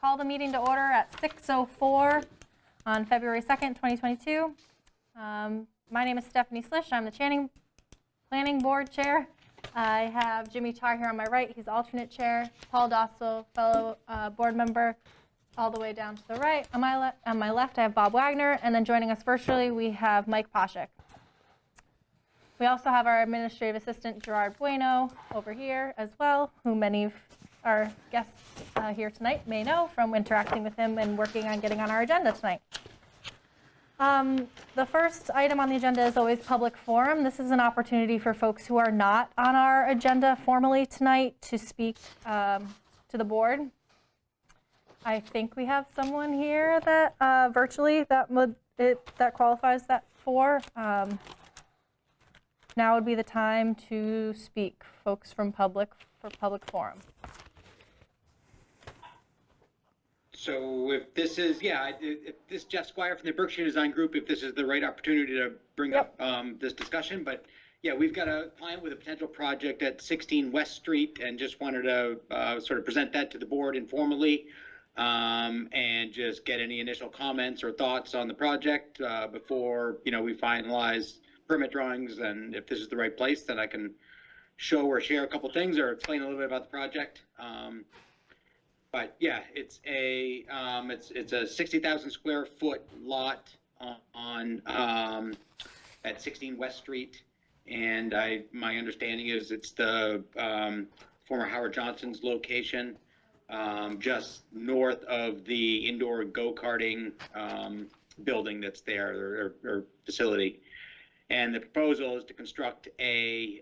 Call the meeting to order at 6:04 on February 2nd, 2022. My name is Stephanie Slish. I'm the Planning Board Chair. I have Jimmy Tar here on my right. He's alternate chair. Paul Dossel, fellow board member, all the way down to the right. On my left, I have Bob Wagner, and then joining us virtually, we have Mike Poshik. We also have our administrative assistant, Gerard Bueno, over here as well, who many of our guests here tonight may know from interacting with him and working on getting on our agenda tonight. The first item on the agenda is always public forum. This is an opportunity for folks who are not on our agenda formally tonight to speak to the board. I think we have someone here that virtually that qualifies that for. Now would be the time to speak, folks from public forum. So if this is, if this Jeff Squire from the Berkshire Design Group, if this is the right opportunity to bring up this discussion, but yeah, we've got a client with a potential project at 16 West Street and just wanted to sort of present that to the board informally and just get any initial comments or thoughts on the project before, we finalize permit drawings. And if this is the right place, then I can show or share a couple things or explain a little bit about the project. But yeah, it's a 60,000 square foot lot on at 16 West Street, and my understanding is it's the former Howard Johnson's location, just north of the indoor go-karting building that's there, or facility. And the proposal is to construct a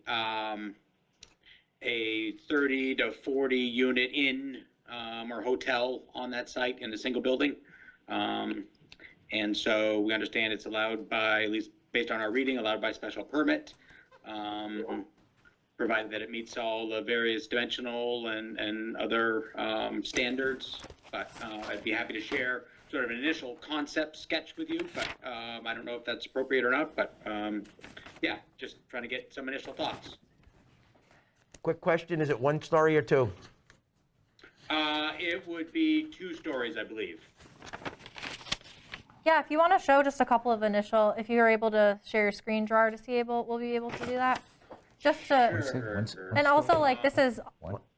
30 to 40 unit inn or hotel on that site in a single building. And so we understand it's allowed by, at least based on our reading, allowed by special permit, provided that it meets all the various dimensional and other standards. But I'd be happy to share sort of an initial concept sketch with you, but I don't know if that's appropriate or not, but yeah, just trying to get some initial thoughts. Quick question, is it one story or two? It would be 2 stories, I believe. Yeah, if you want to show just a couple of initial, if you're able to share your screen, Gerard, we'll be able to do that. Just to, Sure. and also like this is,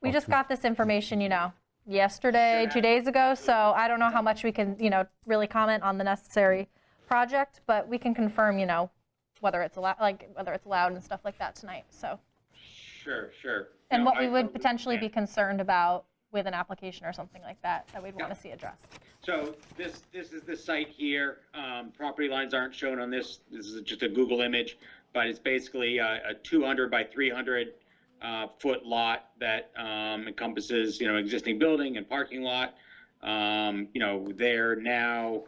we just got this information, yesterday, 2 days ago, so I don't know how much we can, really comment on the necessary project, but we can confirm, whether it's allowed and stuff like that tonight. So. Sure. And what we would potentially be concerned about with an application or something like that we'd want to see addressed. So this is the site here. Property lines aren't shown on this. This is just a Google image, but it's basically a 200 by 300 foot lot that encompasses, existing building and parking lot. There now,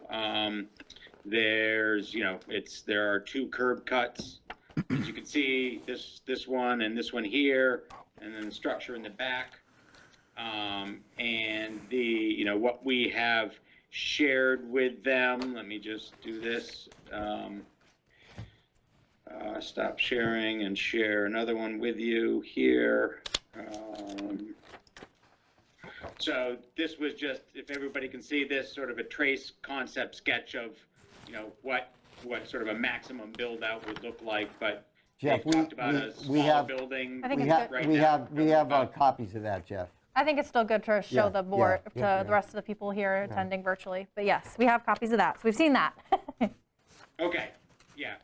there's, there are 2 curb cuts. As you can see, this one and this one here, and then the structure in the back. And the, what we have shared with them, let me just do this. Stop sharing and share another one with you here. So this was just, if everybody can see this, sort of a trace concept sketch of, what sort of a maximum build out would look like. But Jeff, they've talked about a smaller building. I think we have copies of that, Jeff. I think it's still good to show the board to the rest of the people here attending virtually. But yes, we have copies of that. So we've seen that. Okay, yeah.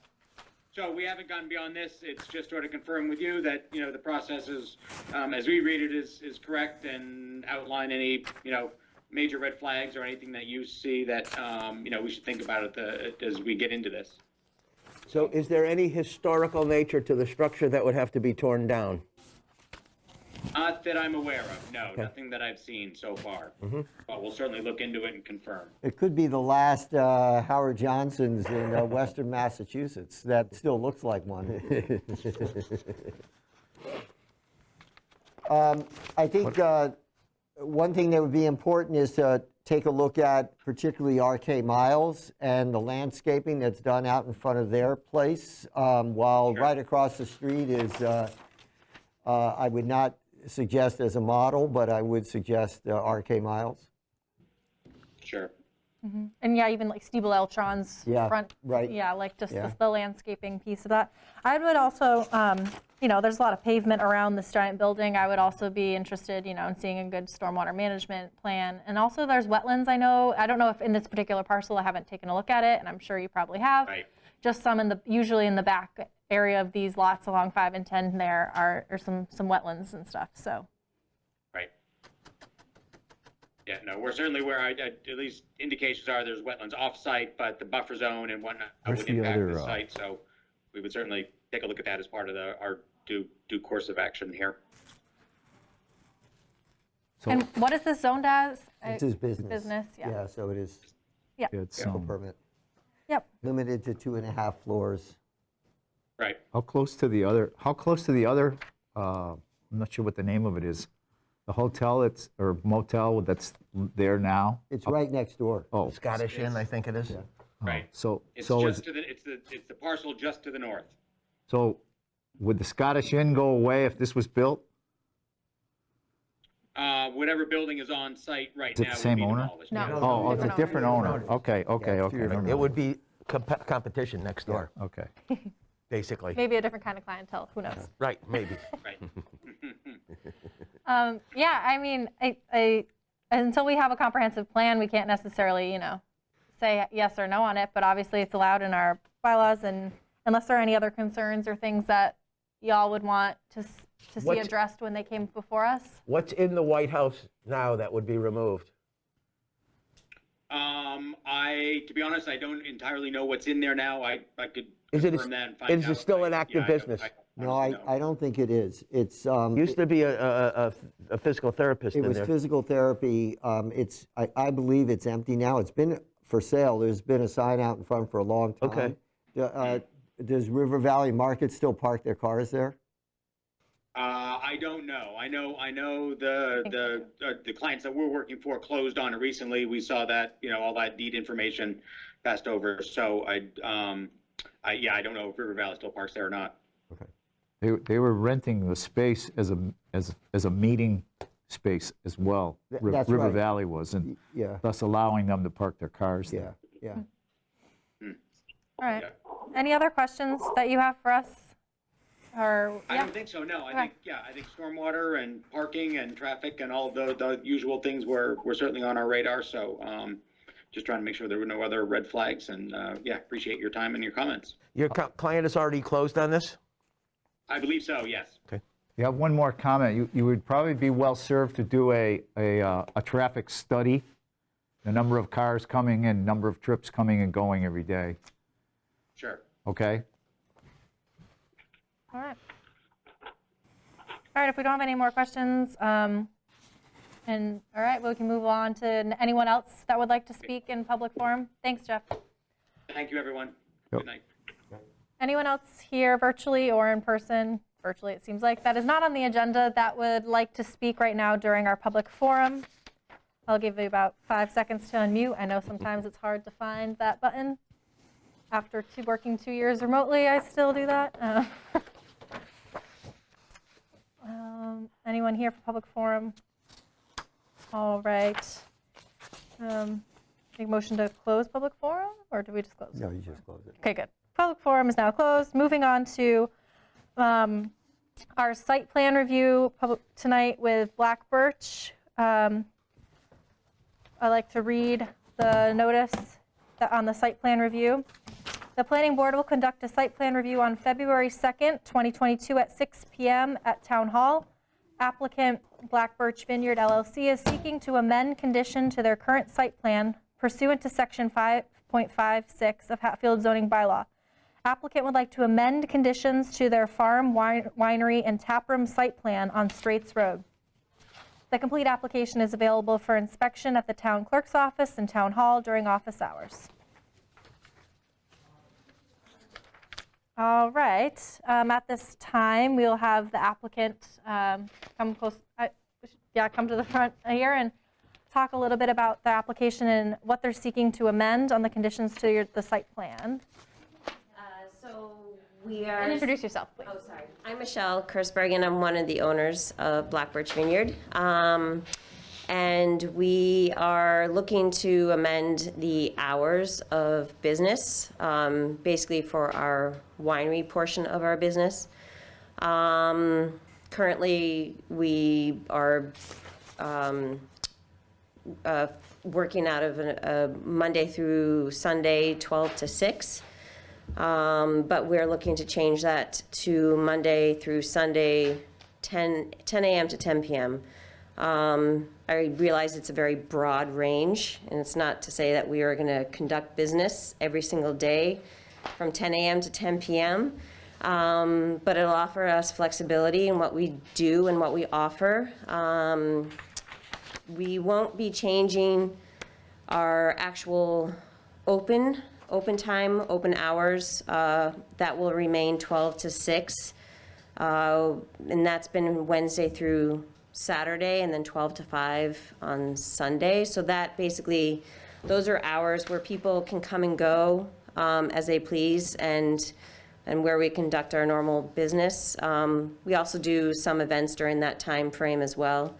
So we haven't gone beyond this. It's just sort of confirm with you that, the process is, as we read it, is correct, and outline any, major red flags or anything that you see that, we should think about it as we get into this. So is there any historical nature to the structure that would have to be torn down? Not that I'm aware of, no. Okay. Nothing that I've seen so far. Mm-hmm. But we'll certainly look into it and confirm. It could be the last Howard Johnson's in Western Massachusetts. That still looks like one. I think one thing that would be important is to take a look at particularly RK Miles and the landscaping that's done out in front of their place, while right across the street is, I would not suggest as a model, but I would suggest RK Miles. Sure. And yeah, even like Steve Eltron's Yeah, front. right. Yeah, like just Yeah. the landscaping piece of that. I would also, there's a lot of pavement around this giant building. I would also be interested, in seeing a good stormwater management plan. And also there's wetlands, I know. I don't know if in this particular parcel, I haven't taken a look at it, and I'm sure you probably have. Right. Just some usually in the back area of these lots along 5 and 10 there are some wetlands and stuff, so. Right. Yeah, no, we're certainly where at least indications are there's wetlands off-site, but the buffer zone and whatnot Where's would the impact other, the site. So we would certainly take a look at that as part of our due course of action here. So And what is this zoned as? This is business. Business, yeah. Yeah, so it is it's, special permit, Yep. limited to 2.5 floors. Right. how close to the other, I'm not sure what the name of it is, the hotel or motel that's there now? It's right next door. Oh, Scottish Inn, I think it is. Right. so It's so just is, to the, it's the parcel just to the north. so would the Scottish Inn go away if this was built? Whatever building is on site right Is it now the would same be owner? demolished. No. Yeah. Oh, it's a Different different owner. owner. Okay, okay, Yeah, okay. two different never It would mind. be competition next door, Okay. basically. Maybe a different kind of clientele, who knows? Right, maybe. Right. Yeah, I mean, I until we have a comprehensive plan, we can't necessarily, say yes or no on it, but obviously it's allowed in our bylaws, and unless there are any other concerns or things that y'all would want to see What's- addressed when they came before us. What's in the White House now that would be removed? To be honest, I don't entirely know what's in there now. I could Is it- confirm that and find is it out. still an active I don't- business? No, honestly don't. I don't think it is. It's, Used to be a physical therapist it in was there. physical therapy. I believe it's empty now. It's been for sale. There's been a sign out in front for a long time. Okay. Does River Valley Market still park their cars there? I don't know. I know the clients that we're working for closed on it recently. We saw that, all that deed information passed over. So I don't know if River Valley still parks there or not. They were renting the space as a meeting space as well. That's River right. Valley was, and Yeah, thus allowing them to park their cars yeah, there. yeah. All right. Any other questions that you have for us? Or, I yeah, don't think so, no. Okay. I think stormwater and parking and traffic and all the usual things were certainly on our radar. So just trying to make sure there were no other red flags, and appreciate your time and your comments. Your client is already closed on this? I believe so, yes. You have one more comment. You would probably be well-served to do a traffic study, the number of cars coming in, number of trips coming and going every day, Sure. okay? all right. All right, if we don't have any more questions, all right, we can move on to anyone else that would like to speak in public forum. Thanks, Jeff. Thank you, everyone. Yep. Good night. Anyone else here virtually or in person? Virtually, it seems like, that is not on the agenda that would like to speak right now during our public forum. I'll give you about 5 seconds to unmute. I know sometimes it's hard to find that button. After working 2 years remotely, I still do that. Anyone here for public forum? All right. Make a motion to close public forum, or do we just close? No, you just close it. Okay, good. Public forum is now closed. Moving on to our site plan review tonight with Black Birch. I'd like to read the notice on the site plan review. The planning board will conduct a site plan review on February 2nd, 2022 at 6 p.m. at Town Hall. Applicant Black Birch Vineyard LLC is seeking to amend condition to their current site plan pursuant to section 5.56 of Hatfield zoning bylaw. Applicant would like to amend conditions to their farm, winery, and taproom site plan on Straits Road. The complete application is available for inspection at the town clerk's office and town hall during office hours. All right, at this time, we'll have the applicant come to the front here and talk a little bit about the application and what they're seeking to amend on the conditions to the site plan. So we are. And introduce yourself, please. Oh, sorry. I'm Michelle Kursberg, and I'm one of the owners of Black Birch Vineyard. And we are looking to amend the hours of business, basically for our winery portion of our business. Currently, we are working out of a Monday through Sunday, 12 to 6. But we're looking to change that to Monday through Sunday, 10 a.m. to 10 p.m. I realize it's a very broad range, and it's not to say that we are going to conduct business every single day from 10 a.m. to 10 p.m., but it'll offer us flexibility in what we do and what we offer. We won't be changing our actual open time, open hours. That will remain 12 to 6, and that's been Wednesday through Saturday, and then 12 to 5 on Sunday. So that basically, those are hours where people can come and go as they please, and where we conduct our normal business. We also do some events during that time frame as well.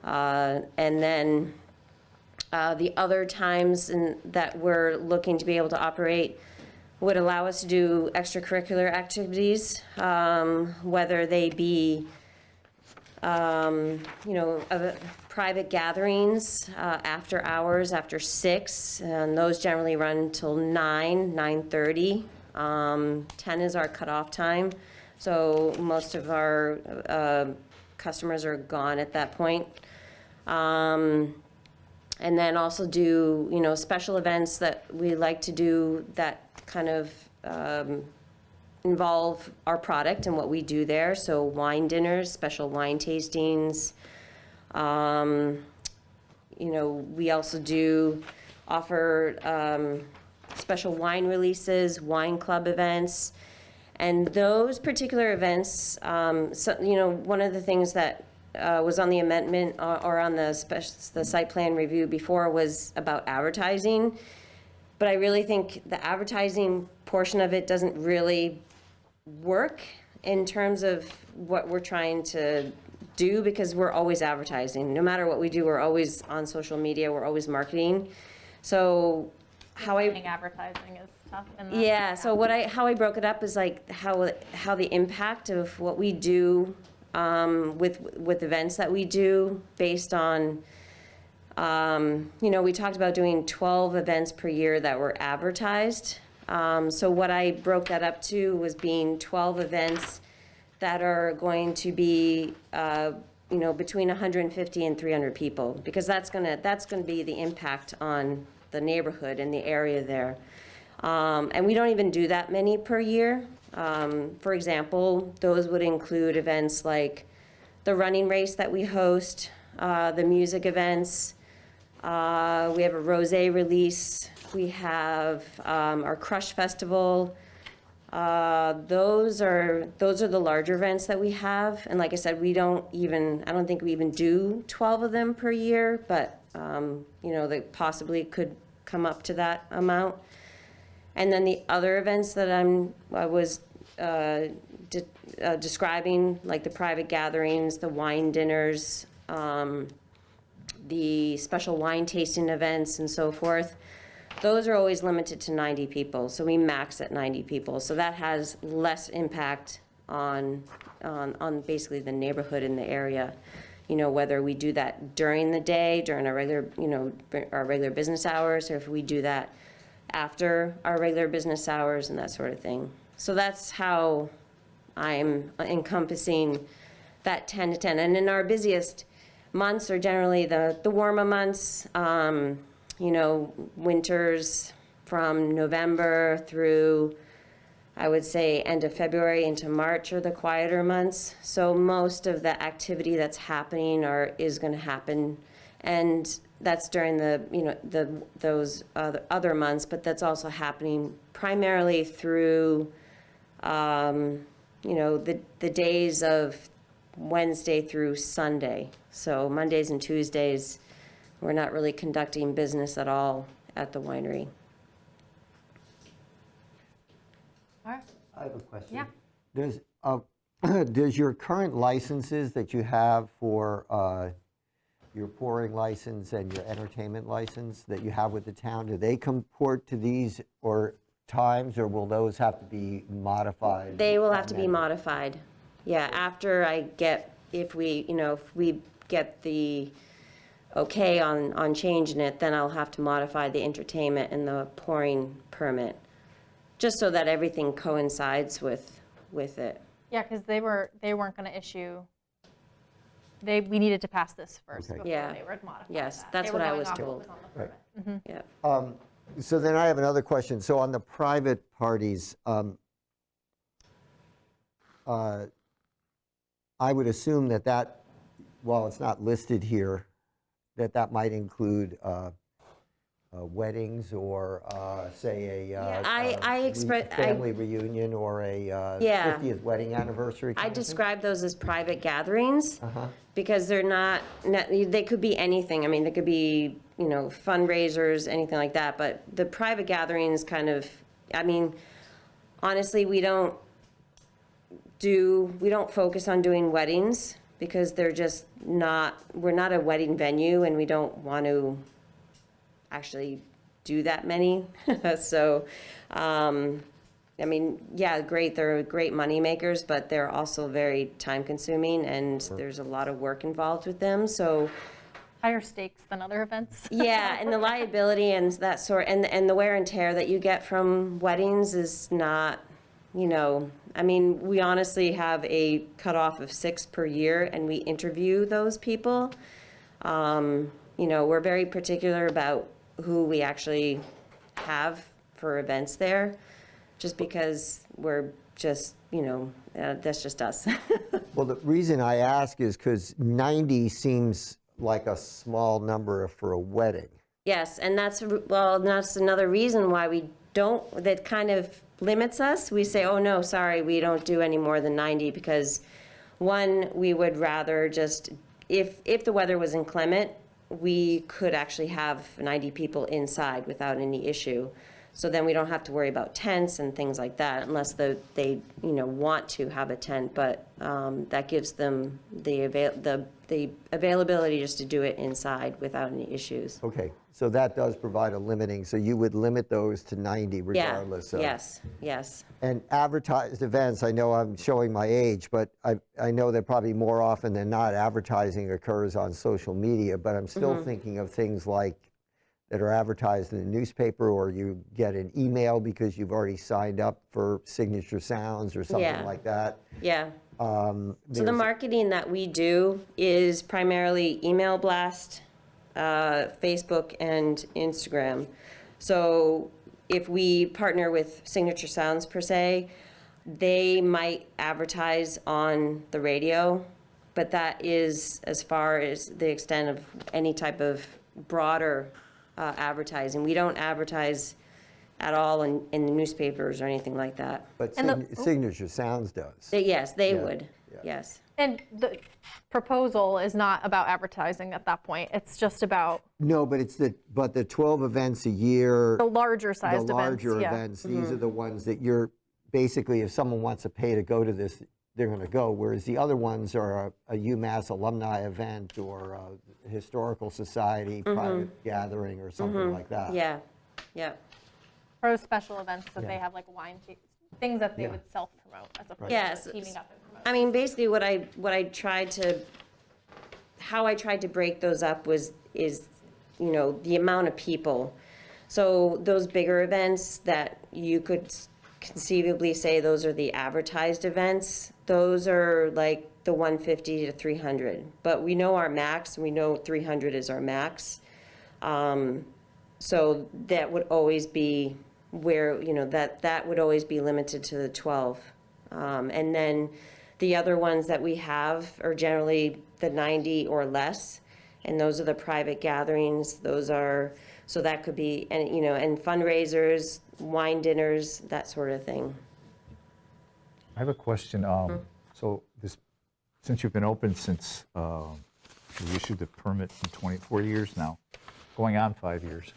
And then the other times that we're looking to be able to operate would allow us to do extracurricular activities, whether they be private gatherings after hours, after 6, and those generally run till 9:30. 10 is our cutoff time, so most of our customers are gone at that point. And then also do, special events that we like to do that kind of involve our product and what we do there. So wine dinners, special wine tastings. We also do offer special wine releases, wine club events. And those particular events, one of the things that was on the amendment or on the site plan review before was about advertising. But I really think the advertising portion of it doesn't really work in terms of what we're trying to do, because we're always advertising. No matter what we do, we're always on social media, we're always marketing. So Planning advertising is tough. So how I broke it up is like how the impact of what we do with events that we do based on, we talked about doing 12 events per year that were advertised. So what I broke that up to was being 12 events that are going to be, between 150 and 300 people, because that's gonna be the impact on the neighborhood and the area there. And we don't even do that many per year. For example, those would include events like the running race that we host, the music events. We have a rosé release. We have our Crush Festival. Those are the larger events that we have. And like I said, I don't think we even do 12 of them per year, but they possibly could come up to that amount. And then the other events that I was describing, like the private gatherings, the wine dinners, the special wine tasting events and so forth, those are always limited to 90 people. So we max at 90 people. So that has less impact on basically the neighborhood in the area. Whether we do that during the day, during our regular business hours, or if we do that after our regular business hours and that sort of thing. So that's how I'm encompassing that 10 to 10. And in our busiest months are generally the warmer months, winters from November through, I would say, end of February into March are the quieter months. So most of the activity that's happening is going to happen, and that's during those other months. But that's also happening primarily through, the days of Wednesday through Sunday. So Mondays and Tuesdays, we're not really conducting business at all at the winery. All right. I have a question. Yeah. Does your current licenses that you have for your pouring license and your entertainment license that you have with the town, do they comport to these or times, or will those have to be modified? They will have to be amended? modified. Yeah, after I get, if we get the okay on changing it, then I'll have to modify the entertainment and the pouring permit, just so that everything coincides with it. Yeah, because they weren't going to issue, we needed to pass this first Okay. before Yeah. they would modify Yes, that. that's They were what I going was off what told. was on the permit. Yeah. So then I have another question. So on the private parties, I would assume that, while it's not listed here, that might include weddings or, say, family reunion or a Yeah. 50th wedding anniversary. I kind of thing? describe those as private gatherings Uh-huh. because they're not, they could be anything. I mean, they could be, fundraisers, anything like that. But the private gatherings kind of, I mean, honestly, we don't focus on doing weddings because they're just not, we're not a wedding venue and we don't want to actually do that many. So, I mean, yeah, great, they're great money makers, but they're also very time consuming and there's a lot of work involved with them. So, Higher stakes than other events. yeah, and the liability and that sort, and the wear and tear that you get from weddings is not, I mean, we honestly have a cutoff of 6 per year, and we interview those people. We're very particular about who we actually have for events there, just because we're just, that's just us. Well, the reason I ask is because 90 seems like a small number for a wedding. Yes, and that's another reason why we don't, that kind of limits us. We say, oh, no, sorry, we don't do any more than 90 because, one, we would rather just, if the weather was inclement, we could actually have 90 people inside without any issue. So then we don't have to worry about tents and things like that unless they want to have a tent. But that gives them the availability just to do it inside without any issues. Okay, so that does provide a limiting, so you would limit those to 90 Yeah, regardless of. yes. And advertised events, I know I'm showing my age, but I know that probably more often than not, advertising occurs on social media, but I'm still thinking of things like that are advertised in the newspaper, or you get an email because you've already signed up for Signature Sounds or something Yeah. like that. Yeah. So the There's- marketing that we do is primarily email blast, Facebook, and Instagram. So if we partner with Signature Sounds per se, they might advertise on the radio, but that is as far as the extent of any type of broader advertising. We don't advertise at all in the newspapers or anything like that. But And Signature Sounds does. Yes, they Yeah, would, yeah. yes. And the proposal is not about advertising at that point. It's just about No, but the 12 events a year. the larger sized The events. larger Yeah. events, these are the ones that you're, basically, if someone wants to pay to go to this, they're going to go, whereas the other ones are a UMass alumni event or a historical society private gathering or something like that. Yeah, yeah. Pro special events that they Yeah. have like wine, things that they Yeah. would self-promote as opposed Yes. to teaming up and promoting. I mean, basically how I tried to break those up is the amount of people. So those bigger events that you could conceivably say those are the advertised events, those are like the 150 to 300. But we know our max, we know 300 is our max. So that would always be where, that would always be limited to the 12. And then the other ones that we have are generally the 90 or less, and those are the private gatherings. Those are, so that could be, and fundraisers, wine dinners, that sort of thing. I have a question. So since you've been open since you issued the permit in 24 years now, going on 5 years,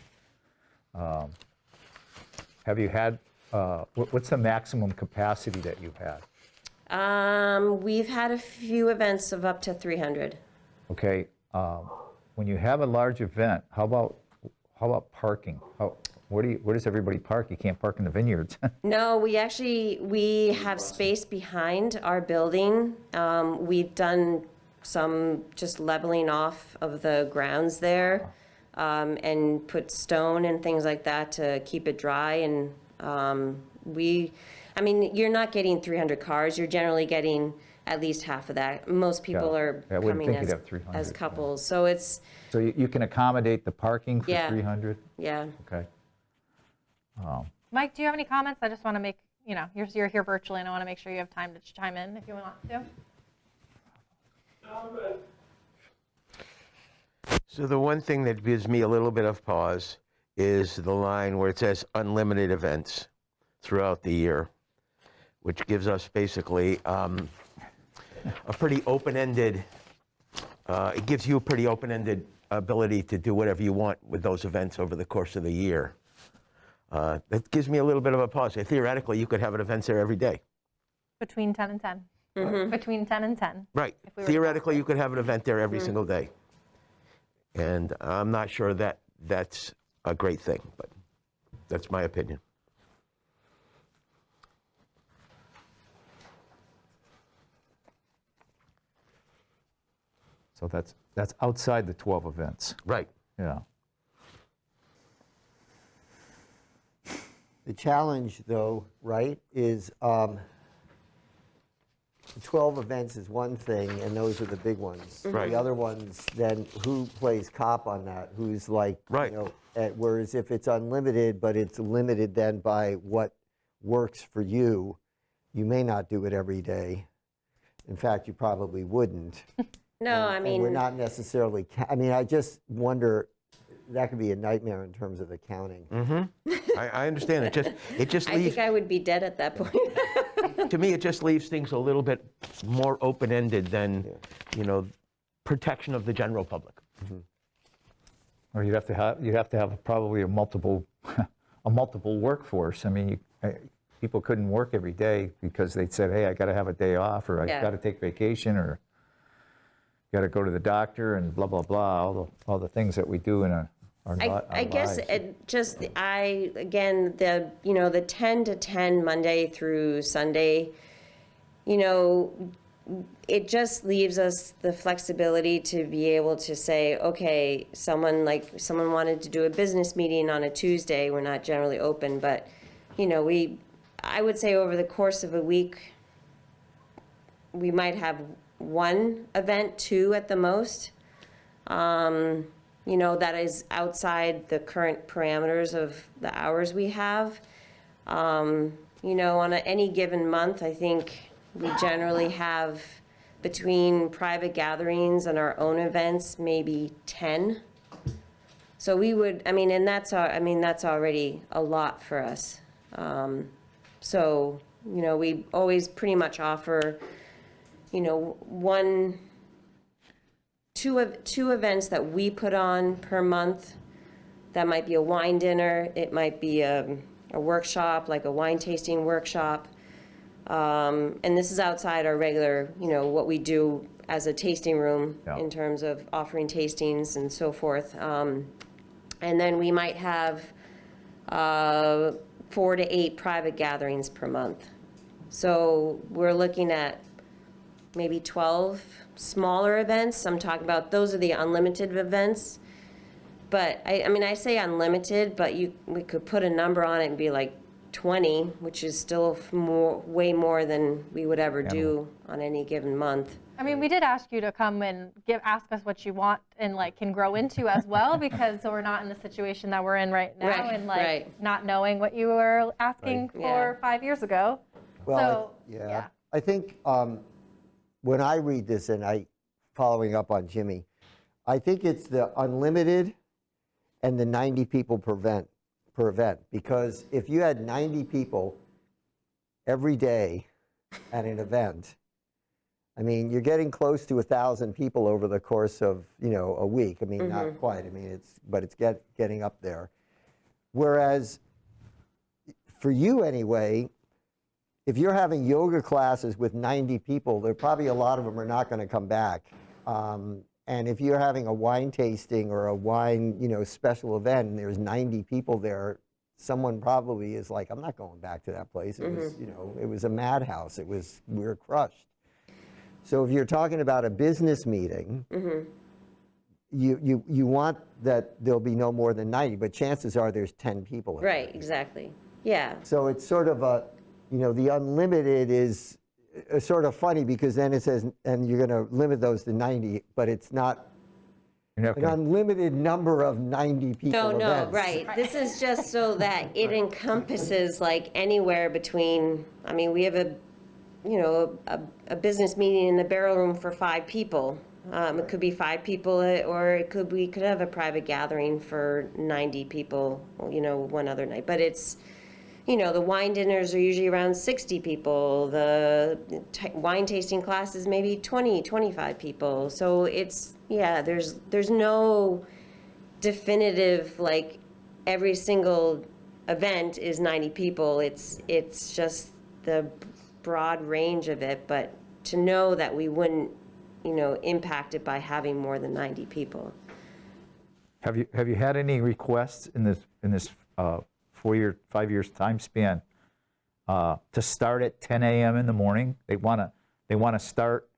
have you had, what's the maximum capacity that you've had? We've had a few events of up to 300. Okay, when you have a large event, how about parking? Where does everybody park? You can't park in the vineyards. No, we have space behind our building. We've done some just leveling off of the grounds there, and put stone and things like that to keep it dry. And I mean, you're not getting 300 cars. You're generally getting at least half of that. Most people Yeah. are I wouldn't coming think you'd as, have 300, as yeah. couples. So it's, So you can accommodate the parking for Yeah. 300? yeah. Okay. Mike, do you have any comments? I just want to make, you're here virtually, and I want to make sure you have time to chime in if you want to. So the one thing that gives me a little bit of pause is the line where it says unlimited events throughout the year, which gives us basically a pretty open-ended, it gives you a pretty open-ended ability to do whatever you want with those events over the course of the year. That gives me a little bit of a pause. Theoretically, you could have an event there every day. Between 10 and 10. Between 10 and 10. Right. If we were to Theoretically, you could have an event there every single day. And I'm not sure that that's a great thing, but that's my opinion. So that's outside the 12 events. Right. Yeah. The challenge, though, right, is 12 events is one thing, and those are the big ones. Right. The other ones, then who plays cop on that? Who's like, Right. whereas if it's unlimited, but it's limited then by what works for you, you may not do it every day. In fact, you probably wouldn't. No, I And mean. we're not necessarily, I just wonder, that could be a nightmare in terms of accounting. I understand. It just I leaves, think I would be dead at that point. to me, it just leaves things a little bit more open-ended than, protection of the general public. Or you'd have to have probably a multiple workforce. I mean, people couldn't work every day because they said, hey, I got to have a day off, or I Yeah. got to take vacation, or got to go to the doctor, and blah, blah, blah, all the things that we do in our I guess lives. it just, again, the 10 to 10 Monday through Sunday, it just leaves us the flexibility to be able to say, okay, someone wanted to do a business meeting on a Tuesday, we're not generally open, but, I would say over the course of a week, we might have one event, two at the most, that is outside the current parameters of the hours we have. On any given month, I think we generally have between private gatherings and our own events, maybe 10. So we would, and that's already a lot for us. So, we always pretty much offer, two events that we put on per month. That might be a wine dinner, it might be a workshop, like a wine tasting workshop. And this is outside our regular, what we do as a tasting room Yeah. in terms of offering tastings and so forth. And then we might have 4 to 8 private gatherings per month. So we're looking at maybe 12 smaller events. I'm talking about, those are the unlimited events. But I say unlimited, but we could put a number on it and be like 20, which is still way more than we would ever do on any given month. I mean, we did ask you to come and ask us what you want and can grow into as well, because we're not in the situation that we're in right now, Right, and right. not knowing what you were asking Right. for Yeah. 5 years ago. Well, So, yeah. I think when I read this, and following up on Jimmy, I think it's the unlimited and the 90 people per event. Because if you had 90 people every day at an event, you're getting close to 1,000 people over the course of, a week. Not quite. But it's getting up there. Whereas for you anyway, if you're having yoga classes with 90 people, there probably a lot of them are not going to come back. And if you're having a wine tasting or a wine, special event, and there's 90 people there, someone probably is like, I'm not going back to that place. It was, it was a madhouse. We were crushed. So if you're talking about a business meeting, you want that there'll be no more than 90, but chances are there's 10 people. Right, exactly. Yeah. So it's sort of the unlimited is sort of funny because then it says, and you're going to limit those to 90, but it's not You're not an gonna- unlimited number of 90 people No, events. right. This is just so that it encompasses like anywhere between, I mean, we have a business meeting in the Barrel Room for 5 people. It could be 5 people, or we could have a private gathering for 90 people, one other night. But it's, the wine dinners are usually around 60 people. The wine tasting classes maybe 20, 25 people. So it's, there's no definitive, like, every single event is 90 people. It's just the broad range of it, but to know that we wouldn't, impact it by having more than 90 people. Have you had any requests in this 5 years time span to start at 10 a.m. in the morning? They want to start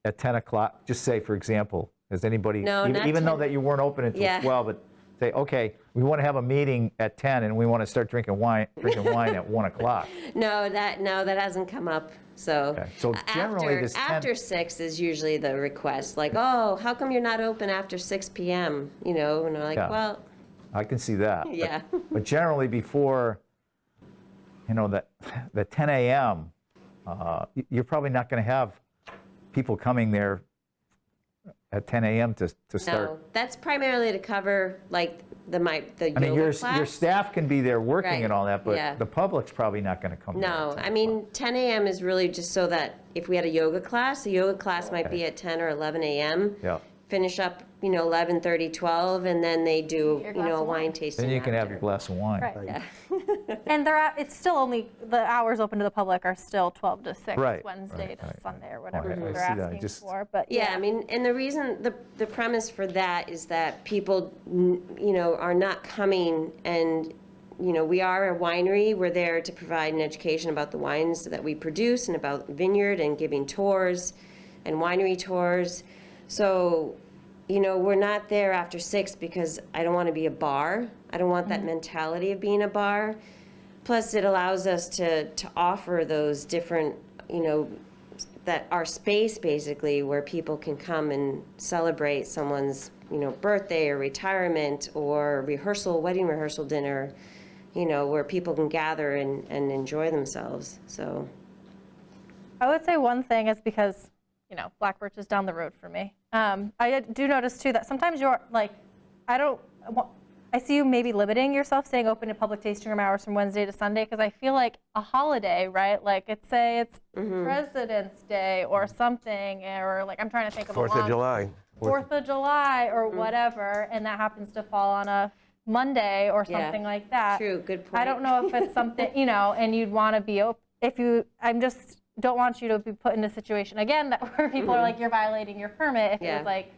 at 10 o'clock. Just say, for example, has anybody, No, not even though 10. that you weren't open until Yeah. 12, but say, okay, we want to have a meeting at 10 and we want to start drinking wine at 1 o'clock. No, that hasn't come up. So, Okay. So generally after, this 10 after 6 is usually the request. Like, oh, how come you're not open after 6 p.m.? And they're like, Yeah. well, I can see that. But- yeah. But generally before, the 10 a.m., you're probably not going to have people coming there at 10 a.m. to start. No, that's primarily to cover like the I mean, yoga your class. staff can be there working Right, and all that, yeah. but the public's probably not going to come there. No, at 10 I mean, 10 a.m. is really just so that if we had a yoga class, the yoga class might be Okay. at 10 or 11 a.m. Yeah. Finish up, 11:30, 12, and then they do, Your glass a of wine wine. tasting. Then you can have after. your glass of wine. Right. Yeah. And it's still only, the hours open to the public are still 12 to 6, Right, Wednesday right, to right. Sunday or whatever I they're see that. I asking just- for, but Yeah, I mean, and the reason, the premise for that is that people, are not coming and, we are a winery. We're there to provide an education about the wines that we produce and about Vineyard and giving tours and winery tours. So, we're not there after 6 because I don't want to be a bar. I don't want that mentality of being a bar. Plus, it allows us to offer those different, that our space basically where people can come and celebrate someone's, birthday or retirement or wedding rehearsal dinner, where people can gather and enjoy themselves. So, I would say one thing is because, Black Birch is down the road for me. I do notice too that sometimes you're like, I see you maybe limiting yourself, staying open to public tasting room hours from Wednesday to Sunday, because I feel like a holiday, right? Like it's President's Day or something, or like I'm trying to think of a 4th of July. 4th of July or whatever, and that happens to fall on a Monday or Yeah. something like that. true, good point. I don't know if it's something, and you'd want to be open. I'm just don't want you to be put in a situation again where people are like, you're violating your permit. If it Yeah. was like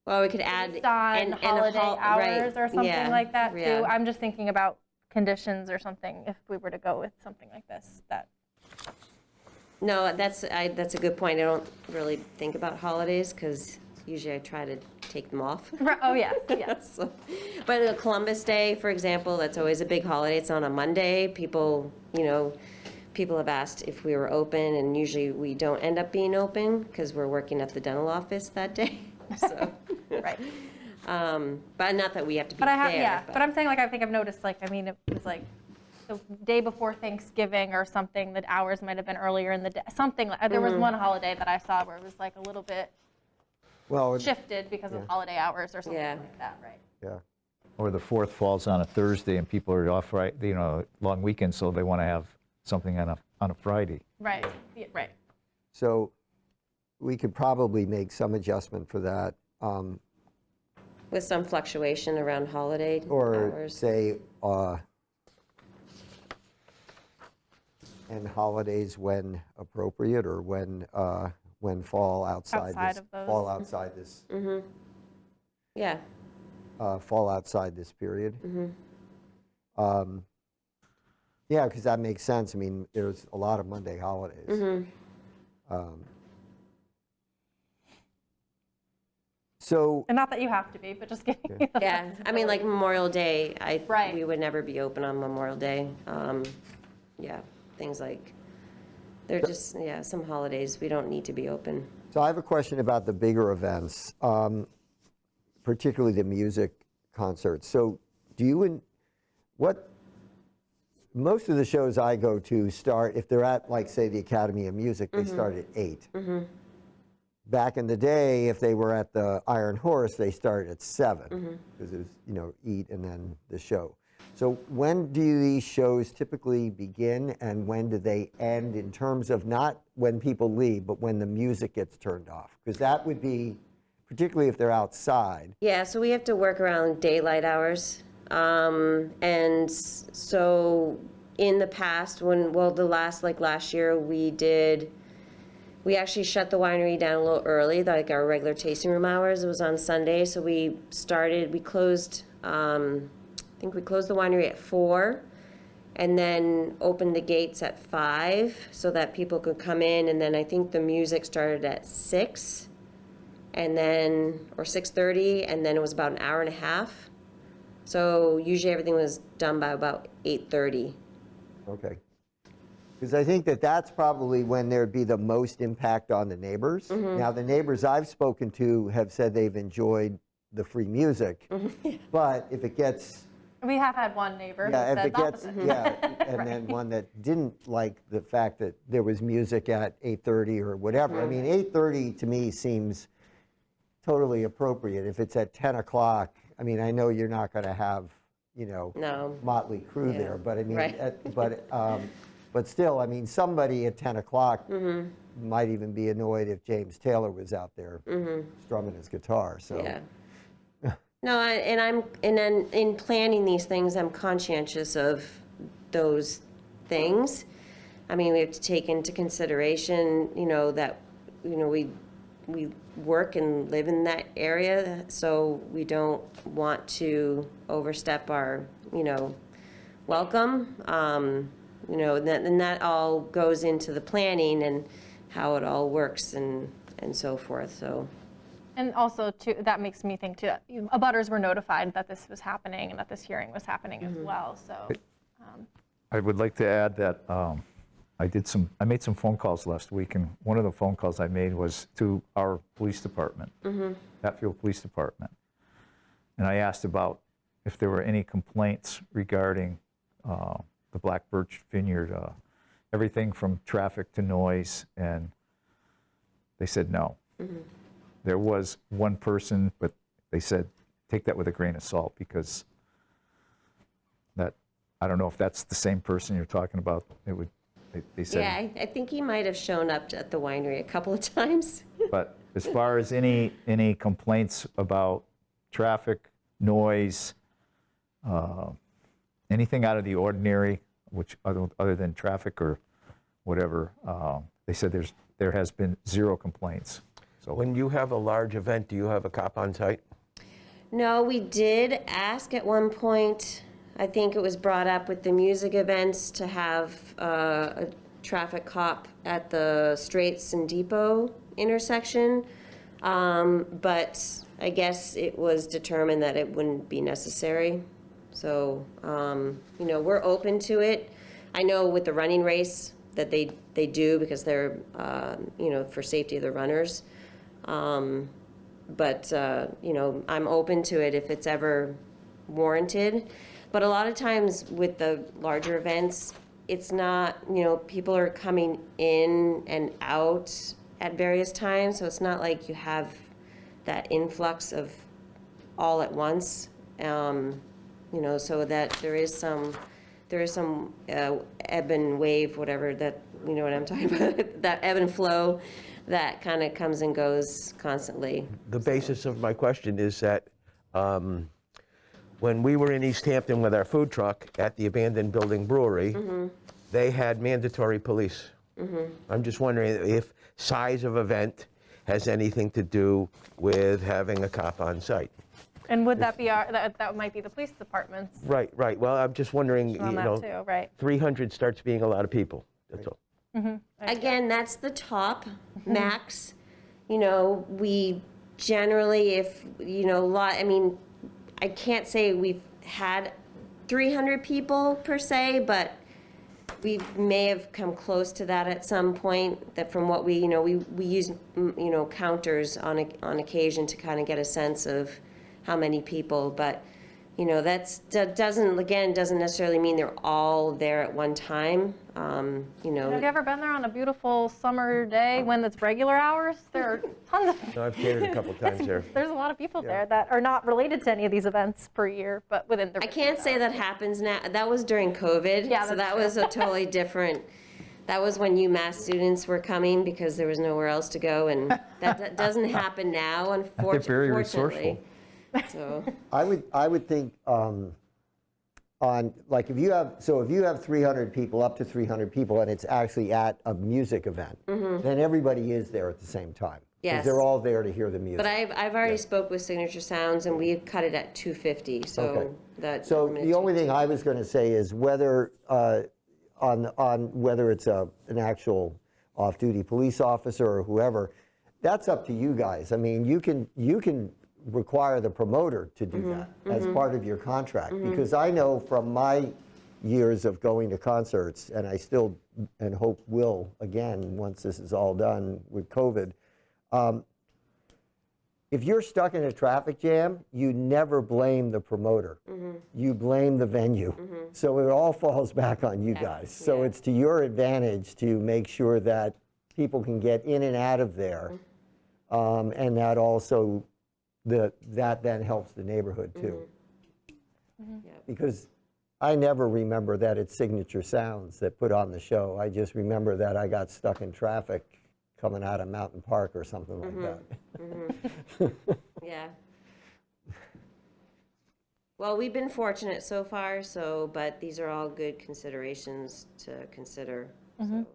Well, we could add based on and holiday hours or something yeah, like that too. yeah. I'm just thinking about conditions or something if we were to go with something like this. No, that's a good point. I don't really think about holidays because usually I try to take them off. Oh yes, yes. So, but Columbus Day, for example, that's always a big holiday. It's on a Monday. People have asked if we were open, and usually we don't end up being open because we're working at the dental office that day. So, Right. but not that we have to be But there. but I'm saying like I think I've noticed like it was like the day before Thanksgiving or something. The hours might have been earlier in the day. Something like there was one holiday that I saw where it was like a little bit Well, shifted because of holiday hours or something Yeah. like that, right? yeah. Or the 4th falls on a Thursday and people are off, right, long weekend, so they want to have something on a Friday. Right. Yeah, right. So we could probably make some adjustment for that. With some fluctuation around holiday Or hours. say, and holidays when appropriate, or when when fall outside Outside this, of those. fall outside this, Yeah, fall outside this period. Mm-hmm. Yeah, because that makes sense. I mean, there's a lot of Monday holidays. Mm-hmm. So, And not that you have to be, but just giving you the yeah, I mean, like Memorial Day, Right. we would never be open on Memorial Day. Yeah, things like, they're just, yeah, some holidays, we don't need to be open. so I have a question about the bigger events, particularly the music concerts. So do you, most of the shows I go to start, if they're at, like, say, the Academy of Music, they start at 8. Back in the day, if they were at the Iron Horse, they started at 7, because it was, eat and then the show. So when do these shows typically begin, and when do they end, in terms of not when people leave, but when the music gets turned off? Because that would be, particularly if they're outside. Yeah, so we have to work around daylight hours. And so in the past, last year, we actually shut the winery down a little early, like our regular tasting room hours. It was on Sunday, so we closed, I think we closed the winery at 4, and then opened the gates at 5 so that people could come in, and then I think the music started at 6, and then, or 6:30, and then it was about an hour and a half. So usually everything was done by about 8:30. Okay. Because I think that that's probably when there'd be the most impact on the neighbors. Now, the neighbors I've spoken to have said they've enjoyed the free music, but if it gets, We have had one neighbor who yeah, if said it the gets, opposite. yeah, and then one that didn't like the fact that there was music at 8:30 or whatever. I mean, 8:30 to me seems totally appropriate. If it's at 10 o'clock, I mean, I know you're not going to have, No. Motley Crue Yeah, there, but I mean, right. but still, I mean, somebody at 10 o'clock might even be annoyed if James Taylor was out there strumming his guitar, so. Yeah. No, and then in planning these things, I'm conscientious of those things. I mean, we have to take into consideration, that, we work and live in that area, so we don't want to overstep our, welcome. And that all goes into the planning and how it all works and so forth, so. And also, too, that makes me think, too, that abutters were notified that this was happening and that this hearing was happening as well, so. I would like to add that I made some phone calls last week, and one of the phone calls I made was to our police department, Hatfield Police Department. And I asked about if there were any complaints regarding the Black Birch Vineyard, everything from traffic to noise, and they said no. There was one person, but they said, take that with a grain of salt, because that, I don't know if that's the same person you're talking about. They said. Yeah, I think he might have shown up at the winery a couple of times. But as far as any complaints about traffic, noise, anything out of the ordinary, which other than traffic or whatever, they said there has been 0 complaints. So When you have a large event, do you have a cop on site? No, we did ask at one point, I think it was brought up with the music events, to have a traffic cop at the Straits and Depot intersection. But I guess it was determined that it wouldn't be necessary. So, we're open to it. I know with the running race that they do, because they're, for safety of the runners. But I'm open to it if it's ever warranted. But a lot of times with the larger events, it's not, people are coming in and out at various times, so it's not like you have that influx of all at once. So that there is some ebb and wave, whatever, that, you know what I'm talking about, that ebb and flow that kind of comes and goes constantly. The basis of my question is that when we were in East Hampton with our food truck at the abandoned building brewery, they had mandatory police I'm just wondering if size of event has anything to do with having a cop on site. And would that be that might be the police department's Right, right. Well, I'm just wondering, on you that know, too, right? 300 starts being a lot of people, that's all. Again, that's the top max. You know, we generally, if, you know, I mean, I can't say we've had 300 people per se, but we may have come close to that at some point, that from what we, you know, we use, you know, counters on occasion to kind of get a sense of how many people, but, you know, that doesn't necessarily mean they're all there at one time, you know. Have you ever been there on a beautiful summer day when it's regular hours? There are tons of. No, I've catered a couple times there. There's a lot of people there that are not related to any of these events per year, but within the. I can't say that happens now. That was during COVID. Yeah, so that's that was a totally different. That was when UMass students were coming because there was nowhere else to go, and that doesn't happen now, unfortunately. They're very resourceful. So I would think on, like, if you have 300 people, up to 300 people, and it's actually at a music event, then everybody is there at the same time. 'Cause Yes. they're all there to hear the music. but I've already spoke with Signature Sounds, and we cut it at 250. So Okay. that. So limited the to only thing I was going to say is whether, on whether it's an actual off-duty police officer or whoever, that's up to you guys. I mean, you can require the promoter to do that as part of your contract. Because I know from my years of going to concerts, and I still, and hope will again, once this is all done with COVID, if you're stuck in a traffic jam, you never blame the promoter. You blame the venue. So it all falls back on you guys. So yeah. it's to your advantage to make sure that people can get in and out of there. And that also, that then helps the neighborhood too. Yep. Because I never remember that it's Signature Sounds that put on the show. I just remember that I got stuck in traffic coming out of Mountain Park or something like that. Yeah. Well, we've been fortunate so far, but these are all good considerations to consider. So.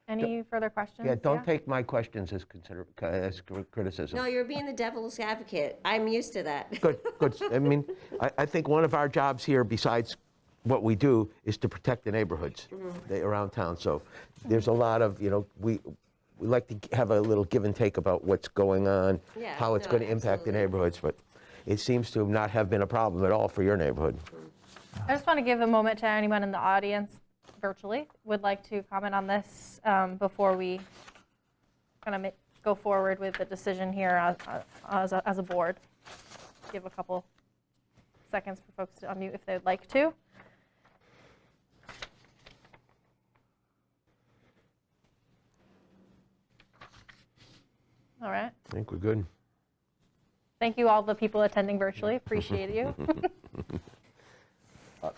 Any further questions? Yeah, don't take my questions as criticism. No, you're being the devil's advocate. I'm used to that. Good, good. I mean, I think one of our jobs here, besides what we do, is to protect the neighborhoods around town. So there's a lot of, you know, we like to have a little give and take about what's going on, Yeah, how it's no, going to impact the absolutely. neighborhoods, but it seems to not have been a problem at all for your neighborhood. I just want to give a moment to anyone in the audience virtually would like to comment on this before we kind of go forward with the decision here as a board. Give a couple seconds for folks to unmute if they'd like to. All right. I think we're good. Thank you all the people attending virtually. Appreciate you.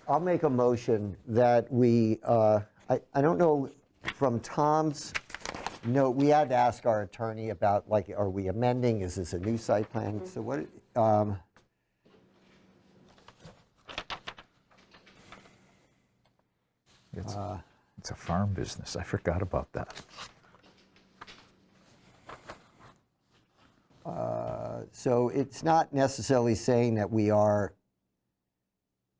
I'll make a motion that we, I don't know, from Tom's note, we had to ask our attorney about, like, are we amending? Is this a new site plan? So what, It's a farm business. I forgot about that. so it's not necessarily saying that we are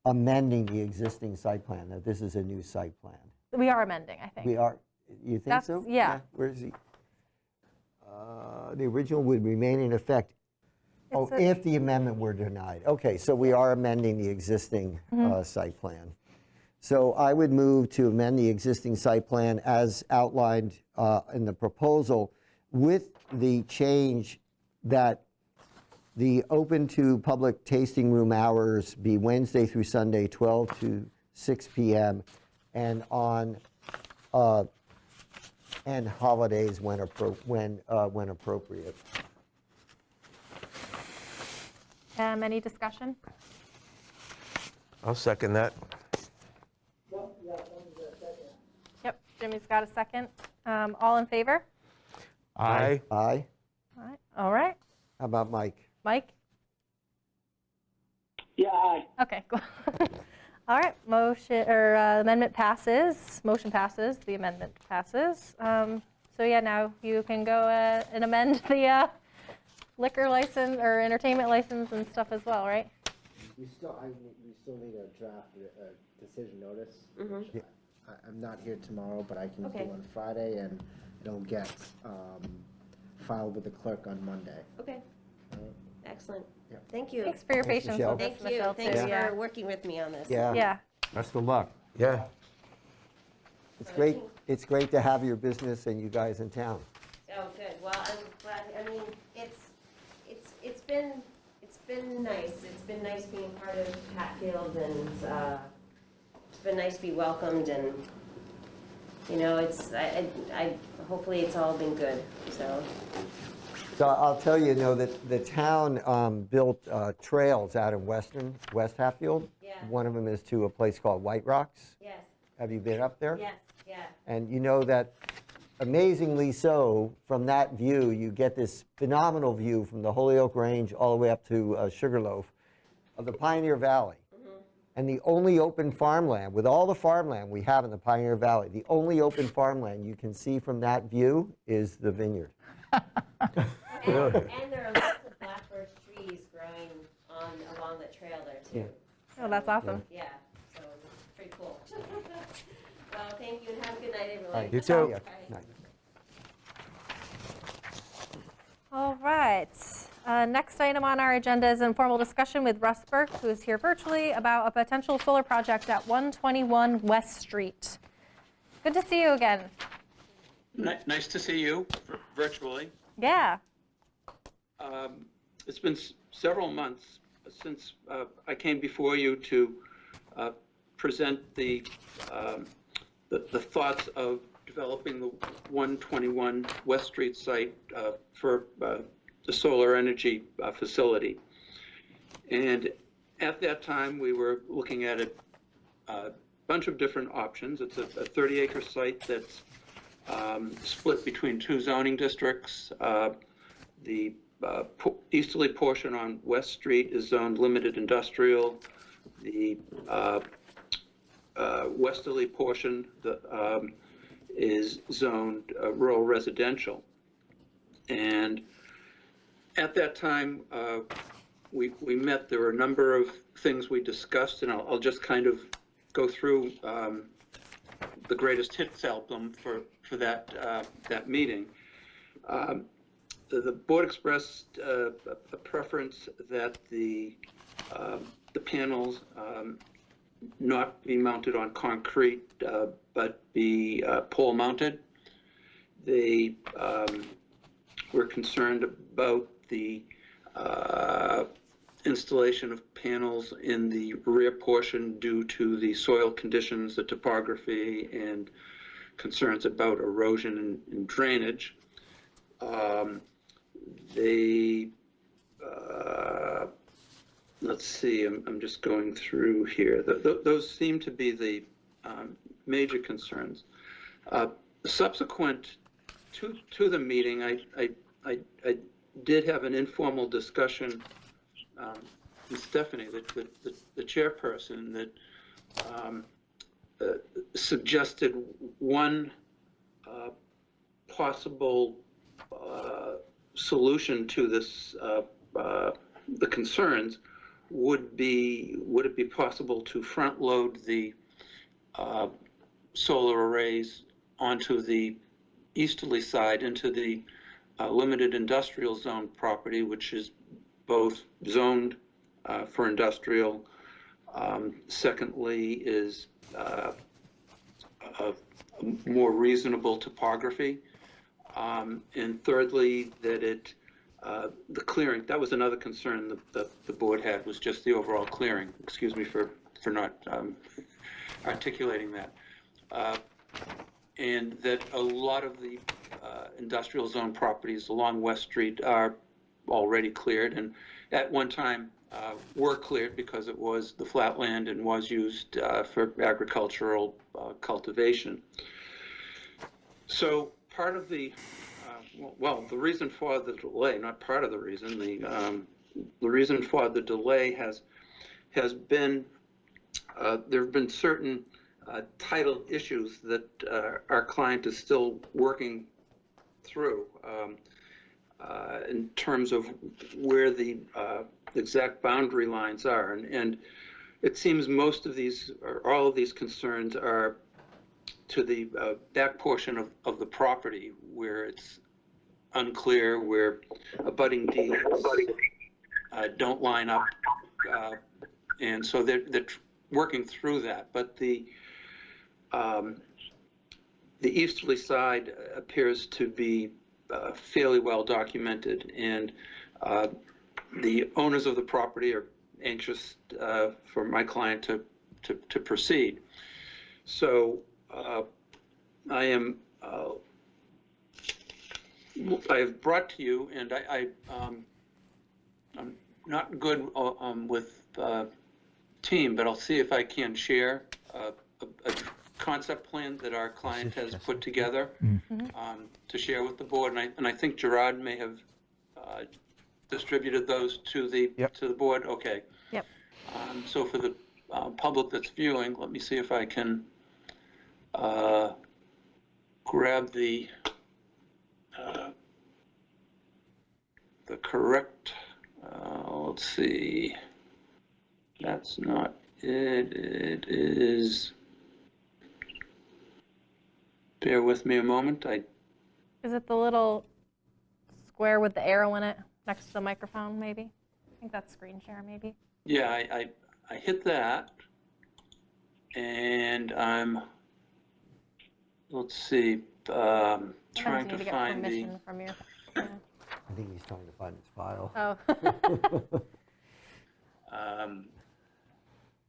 amending the existing site plan, that this is a new site plan. We are amending, I think. We are, you think so? That's- yeah. Where's the, the original would remain in effect, It's a- if the amendment were denied. Okay, so we are amending the existing site plan. So I would move to amend the existing site plan as outlined in the proposal, with the change that the open to public tasting room hours be Wednesday through Sunday, 12 to 6 p.m., and on and holidays when appropriate. Any discussion? I'll second that. Yep, Jimmy's got a second. All in favor? Aye. Aye. All right. How about Mike? Mike? Yeah, aye. Okay, cool. All right, amendment passes, motion passes, the amendment passes. So yeah, now you can go and amend the liquor license or entertainment license and stuff as well, right? We still need a draft, decision notice. which I'm not here tomorrow, but I can Okay. do on Friday, and it'll get filed with the clerk on Monday. Okay, Right? excellent. Yep. Thank you. Thanks for your Thanks, patience Michelle. with this, Thank you. Michelle, too. Thanks Yeah. for working with me on this. Yeah. Yeah, Best of luck. Yeah. It's great to have your business and you guys in town. Oh, good. Well, I'm glad. I mean, it's been nice. It's been nice being part of Hatfield, and it's been nice to be welcomed. And you know, I hopefully it's all been good. So So I'll tell you, that the town built trails out in West Hatfield. Yeah. One of them is to a place called White Rocks. yes, Have you been up there? yes, yeah. And you know that, amazingly so, from that view, you get this phenomenal view from the Holyoke Range all the way up to Sugarloaf of the Pioneer Valley. And the only open farmland, with all the farmland we have in the Pioneer Valley, the only open farmland you can see from that view is the Vineyard. And there are lots of blackbird trees growing along the trail there too. oh, that's awesome. Yeah, so it's pretty cool. Well, thank you, and have a good night, everyone. All right. You too. Yeah. Bye. Night. All right. Next item on our agenda is informal discussion with Russ Birch, who is here virtually, about a potential solar project at 121 West Street. Good to see you again. Nice to see you virtually. Yeah. It's been several months since I came before you to present the thoughts of developing the 121 West Street site for the solar energy facility. And at that time, we were looking at a bunch of different options. It's a 30-acre site that's split between two zoning districts. The easterly portion on West Street is zoned limited industrial. The westerly portion is zoned rural residential. And at that time, we met. There were a number of things we discussed, and I'll just kind of go through the greatest hits album for that meeting. The board expressed a preference that the panels not be mounted on concrete, but be pole mounted. They were concerned about the installation of panels in the rear portion due to the soil conditions, the topography, and concerns about erosion and drainage. Let's see, I'm just going through here. Those seem to be the major concerns. Subsequent to the meeting, I did have an informal discussion with Stephanie, the chairperson, that suggested one possible solution to this, the concerns would it be possible to front load the solar arrays onto the easterly side into the limited industrial zone property, which is both zoned for industrial. Secondly is a more reasonable topography. And thirdly, that the clearing, that was another concern that the board had, was just the overall clearing. Excuse me for not articulating that. And that a lot of the industrial zone properties along West Street are already cleared, and at one time were cleared because it was the flat land and was used for agricultural cultivation. So part of the, the reason for the delay, not part of the reason, the reason for the delay has been there have been certain title issues that our client is still working through in terms of where the exact boundary lines are. And it seems most of these, or all of these concerns are to the back portion of the property where it's unclear, where abutting deeds don't line up. And so they're working through that. But the easterly side appears to be fairly well documented, and the owners of the property are anxious for my client to proceed. So I have brought to you, and I'm not good with team, but I'll see if I can share a concept plan that our client has put together to share with the board. And I think Gerard may have distributed those to the board. Okay. Yep. So for the public that's viewing, let me see if I can grab the correct. Let's see. That's not it. It is. Bear with me a moment. Is it the little square with the arrow in it next to the microphone, maybe? I think that's screen share, maybe. Yeah, I hit that, and let's see, trying Sometimes you to need to get find the. permission from your. Yeah. I think he's trying to find his file. Oh.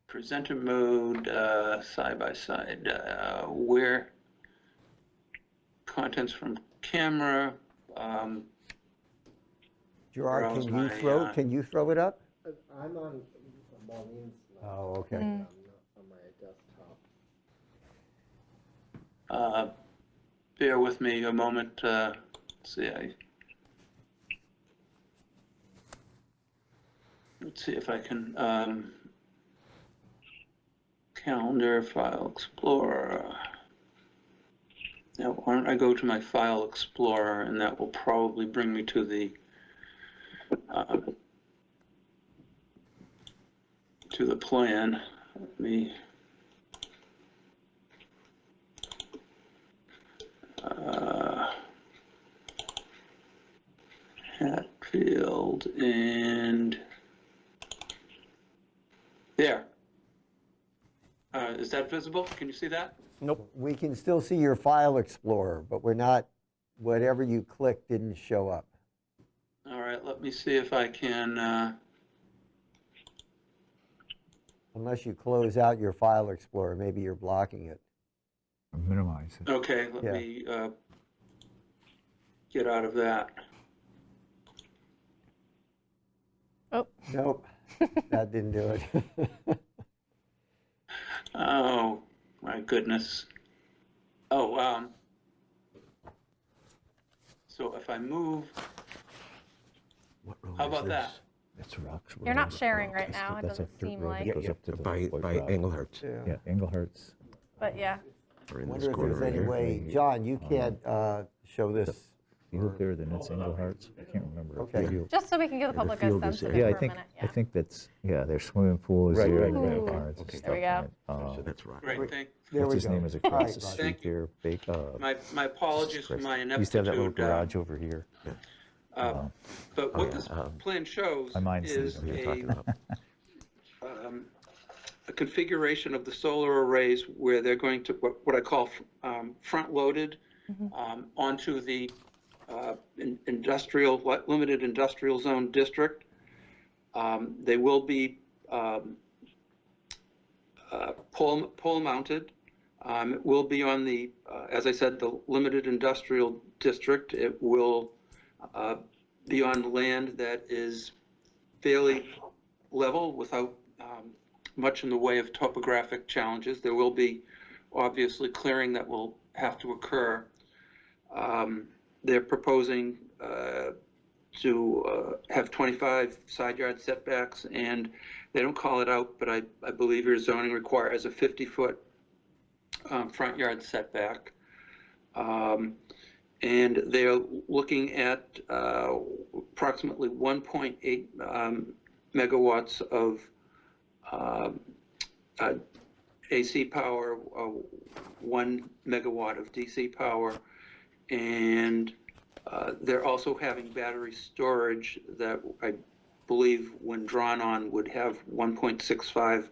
Presenter mode, side by side, where Gerard, browse can you throw it up? I'm on Maureen's laptop. Oh, okay. I'm not on my desktop. bear with me a moment. Let's see, let's see if I can, calendar, file explorer. Now, why don't I go to my file explorer, and that will probably bring me to the plan. Let me Hatfield, and there. Is that visible? Can you see that? Nope. We can still see your file explorer, but we're not, whatever you clicked didn't show up. All right, let me see if I can, Unless you close out your file explorer, maybe you're blocking it. Minimize it. okay, let Yeah. me get out of that. Oh. Nope, that didn't do it. Oh, my goodness. Oh, so if I move, how about that? You're not sharing right now. It doesn't seem like. By Engelhertz. Yeah, Engelhertz. But yeah. Or in I this wonder if corner there's right any here. way, John, you can't show this. You look there, then it's Engelhertz. I can't remember. Okay. Just so we can give the Yeah, the public a field is sense of there. it Yeah, for a minute. I think that's, their swimming pool is Right, there. right, and right, the okay. barns and Okay. stuff There we in go. it. So that's right. Great, thank. There What's we his go. name is All across right, the Rod. street Thank there. My apologies for my He used to have that little ineptitude. garage over here. But what this plan shows My mind is sees what you're talking about. a configuration of the solar arrays where they're going to, what I call front-loaded onto the limited industrial zone district. They will be pole mounted. It will be on the, as I said, the limited industrial district. It will be on land that is fairly level without much in the way of topographic challenges. There will be obviously clearing that will have to occur. They're proposing to have 25 side yard setbacks and they don't call it out, but I believe your zoning requires a 50-foot front yard setback. And they're looking at approximately 1.8 megawatts of AC power, 1 megawatt of DC power, and they're also having battery storage that I believe, when drawn on, would have 1.65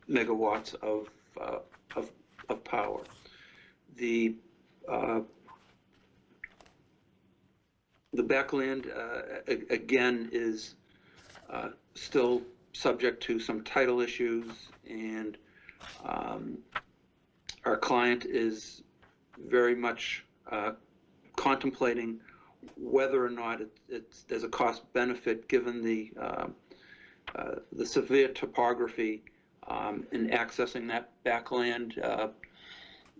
megawatts of power. The backland, again, is still subject to some title issues, and our client is very much contemplating whether or not there's a cost benefit given the severe topography in accessing that backland.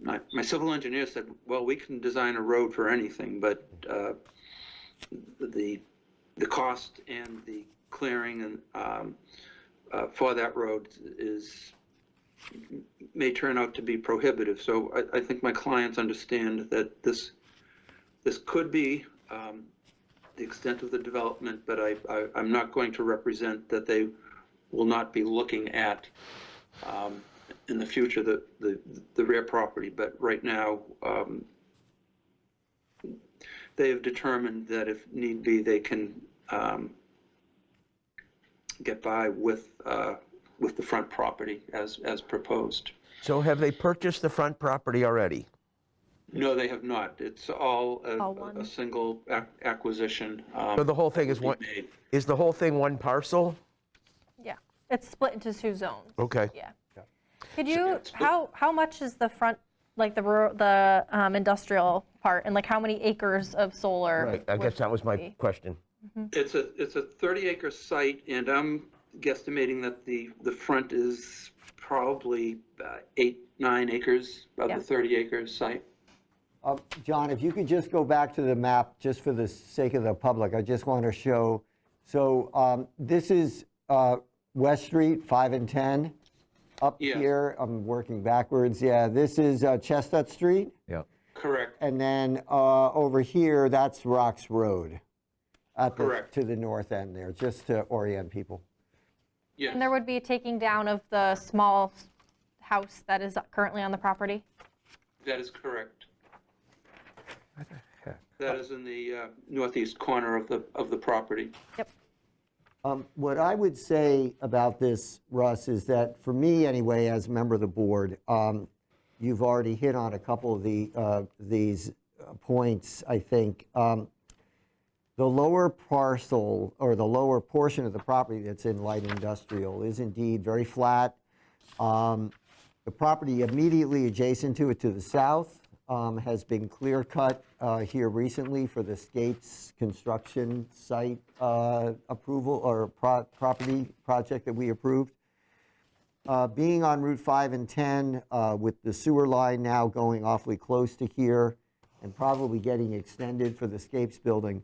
My civil engineer said, well, we can design a road for anything, but the cost and the clearing and for that road may turn out to be prohibitive. So I think my clients understand that this could be the extent of the development, but I'm not going to represent that they will not be looking at in the future the rear property. But right now, they have determined that if need be, they can get by with the front property as proposed. So have they purchased the front property already? No, they have not. It's all one. a single acquisition. So the whole thing is one, made. is the whole thing one parcel? Yeah, it's split into 2 zones. Okay. Yeah. Could you, it's split. how much is the front, like the industrial part, and like how many acres of solar? Right, I would guess that was my be? question. It's a 30-acre site, and I'm guesstimating that the front is probably 8-9 acres of Yeah. the 30-acre site. John, if you could just go back to the map, just for the sake of the public, I just want to show. So this is West Street, 5 and 10. Up Yes. here, I'm working backwards. Yeah, this is Chestnut Street. Yeah. Correct. And then over here, that's Rocks Road. Correct. To the north end there, just to orient people. Yes. And there would be a taking down of the small house that is currently on the property? That is correct. That is in the northeast corner of the property. Yep. What I would say about this, Russ, is that for me anyway, as a member of the board, you've already hit on a couple of these points, I think. The lower parcel, or the lower portion of the property that's in light industrial, is indeed very flat. The property immediately adjacent to it to the south has been clear cut here recently for the Skates construction site approval, or property project that we approved. Being on Route 5 and 10 with the sewer line now going awfully close to here and probably getting extended for the Scapes building,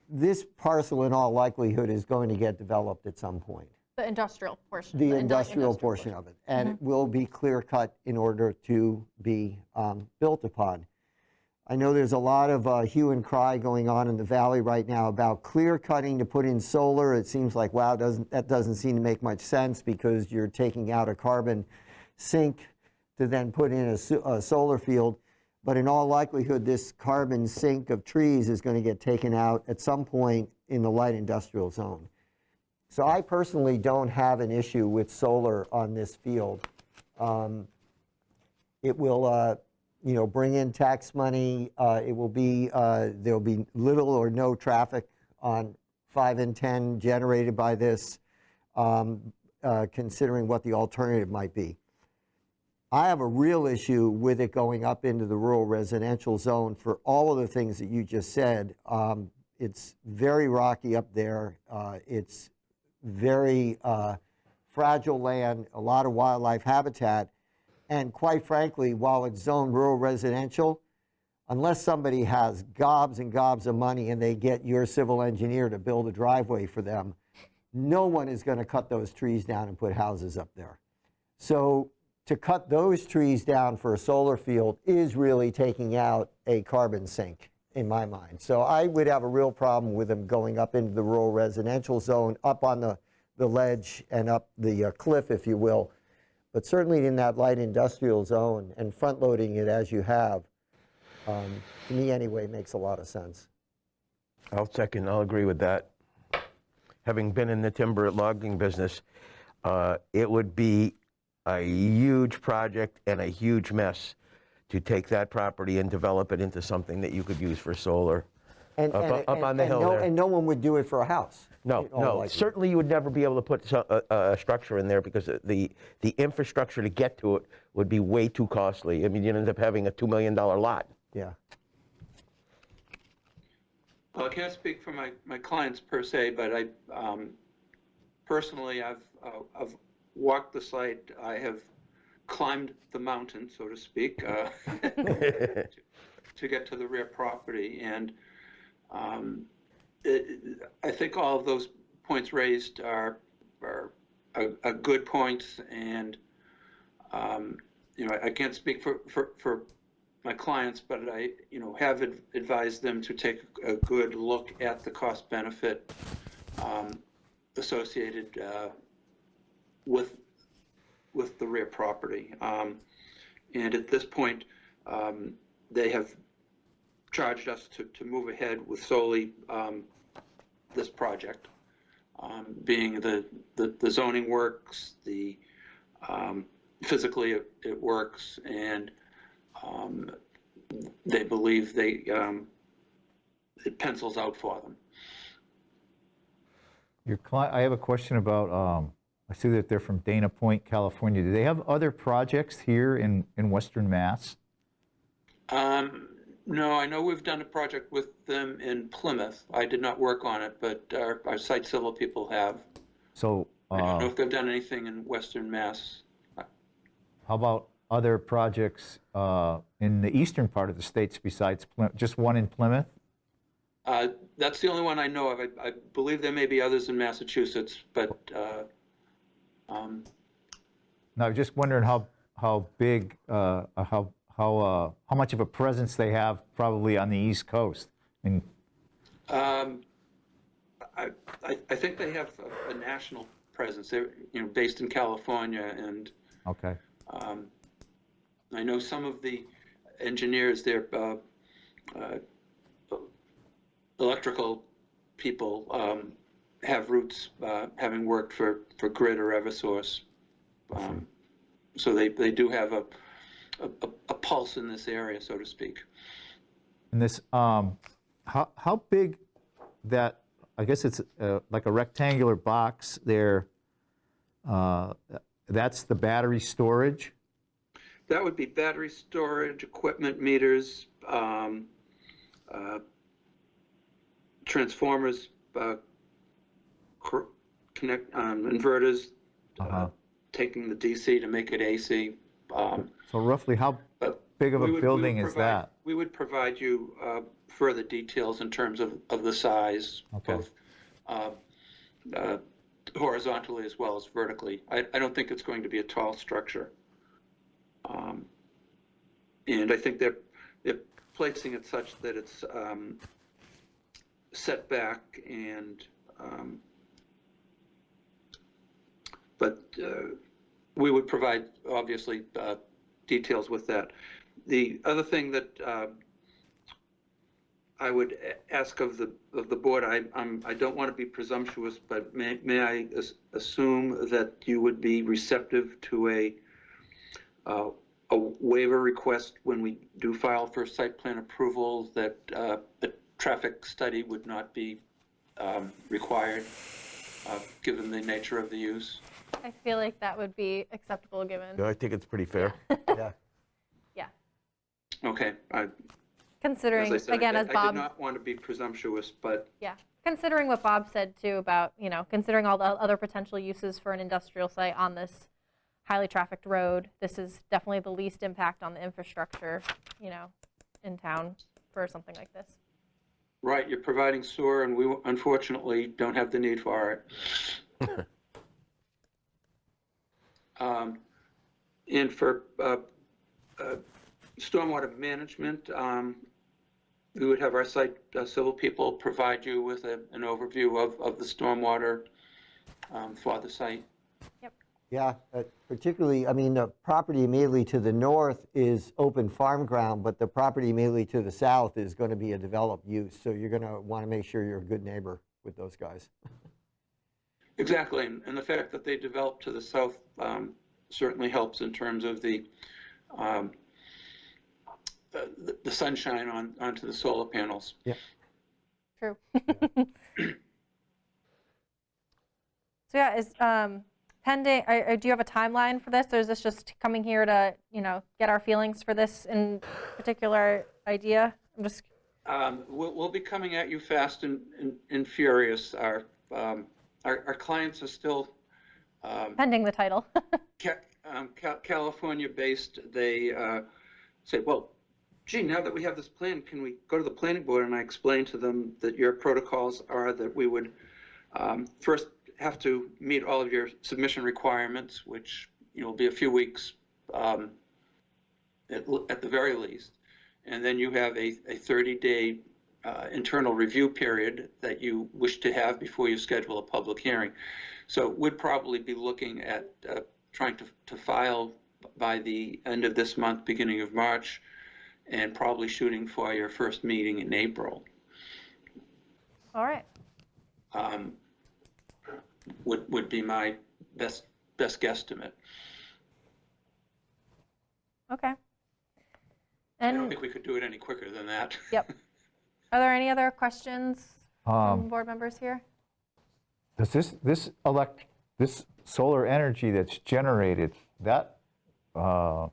this parcel in all likelihood is going to get developed at some point. The industrial portion. The light industrial portion of it, and it will be clear cut in order to be built upon. I know there's a lot of hue and cry going on in the valley right now about clear cutting to put in solar. It seems like, wow, that doesn't seem to make much sense, because you're taking out a carbon sink to then put in a solar field. But in all likelihood, this carbon sink of trees is going to get taken out at some point in the light industrial zone. So I personally don't have an issue with solar on this field. It will, bring in tax money. It will be, there'll be little or no traffic on 5 and 10 generated by this, considering what the alternative might be. I have a real issue with it going up into the rural residential zone for all of the things that you just said. It's very rocky up there. It's very fragile land, a lot of wildlife habitat. And quite frankly, while it's zoned rural residential, unless somebody has gobs and gobs of money and they get your civil engineer to build a driveway for them, no one is going to cut those trees down and put houses up there. So to cut those trees down for a solar field is really taking out a carbon sink in my mind. So I would have a real problem with them going up into the rural residential zone, up on the ledge and up the cliff, if you will. But certainly in that light industrial zone and front loading it as you have, to me anyway, makes a lot of sense. I'll agree with that. Having been in the timber logging business, it would be a huge project and a huge mess to take that property and develop it into something that you could use for solar. And, Up on the hill there. And no one would do it for a house. No, in all no, likelihood. certainly you would never be able to put a structure in there because the infrastructure to get to it would be way too costly. I mean, you'd end up having a $2 million lot. Yeah. Well, I can't speak for my clients per se, but I personally, I've walked the site. I have climbed the mountain, so to speak, to get to the rear property. And I think all of those points raised are good points. And I can't speak for my clients, but I have advised them to take a good look at the cost benefit associated with the rear property. And at this point, they have charged us to move ahead with solely this project, being the zoning works, the physically it works, and they believe it pencils out for them. Your client, I have a question about, I see that they're from Dana Point, California. Do they have other projects here in Western Mass? No, I know we've done a project with them in Plymouth. I did not work on it, but our site civil people have. So I don't know if they've done anything in Western Mass. how about other projects in the eastern part of the states besides Plymouth? Just one in Plymouth? That's the only one I know of. I believe there may be others in Massachusetts, but No, I'm just wondering how big, how much of a presence they have probably on the East Coast. And I think they have a national presence. They're based in California, and okay, I know some of the engineers, they're electrical people, have roots having worked for Grid or Eversource. So they do have a pulse in this area, so to speak. and this how big that, I guess it's like a rectangular box there, that's the battery storage? That would be battery storage, equipment meters, transformers, connect inverters, taking the DC to make it AC. So roughly how big of a building is that? We would provide you further details in terms of the size, Okay. both horizontally as well as vertically. I don't think it's going to be a tall structure. And I think they're placing it such that it's set back and but we would provide obviously details with that. The other thing that I would ask of the board, I don't want to be presumptuous, but may I assume that you would be receptive to a waiver request when we do file for site plan approval, that the traffic study would not be required, given the nature of the use? I feel like that would be acceptable given, I think it's pretty fair. Yeah. yeah. Okay. As Considering, I said, again, as I did Bob, not want to be presumptuous, but yeah, considering what Bob said too about, considering all the other potential uses for an industrial site on this highly trafficked road, this is definitely the least impact on the infrastructure, in town for something like this. Right, you're providing sewer, and we unfortunately don't have the need for it. And for stormwater management, we would have our site civil people provide you with an overview of the stormwater for the site. Yeah, particularly, I mean, the property immediately to the north is open farm ground, but the property immediately to the south is going to be a developed use. So you're going to want to make sure you're a good neighbor with those guys. Exactly, and the fact that they developed to the south certainly helps in terms of the sunshine onto the solar panels. Yeah. True. So yeah, is pending, do you have a timeline for this, or is this just coming here to, get our feelings for this in particular idea? I'm just, We'll be coming at you fast and furious. Our clients are still pending the title. California-based. They say, well, gee, now that we have this plan, can we go to the planning board? And I explained to them that your protocols are that we would first have to meet all of your submission requirements, which will be a few weeks at the very least. And then you have a 30-day internal review period that you wish to have before you schedule a public hearing. So we'd probably be looking at trying to file by the end of this month, beginning of March, and probably shooting for your first meeting in April. All right. Would be my best guesstimate. Okay. I don't And, think we could do it any quicker than that. yep. Are there any other questions from board members here? Does this solar energy that's generated, that, the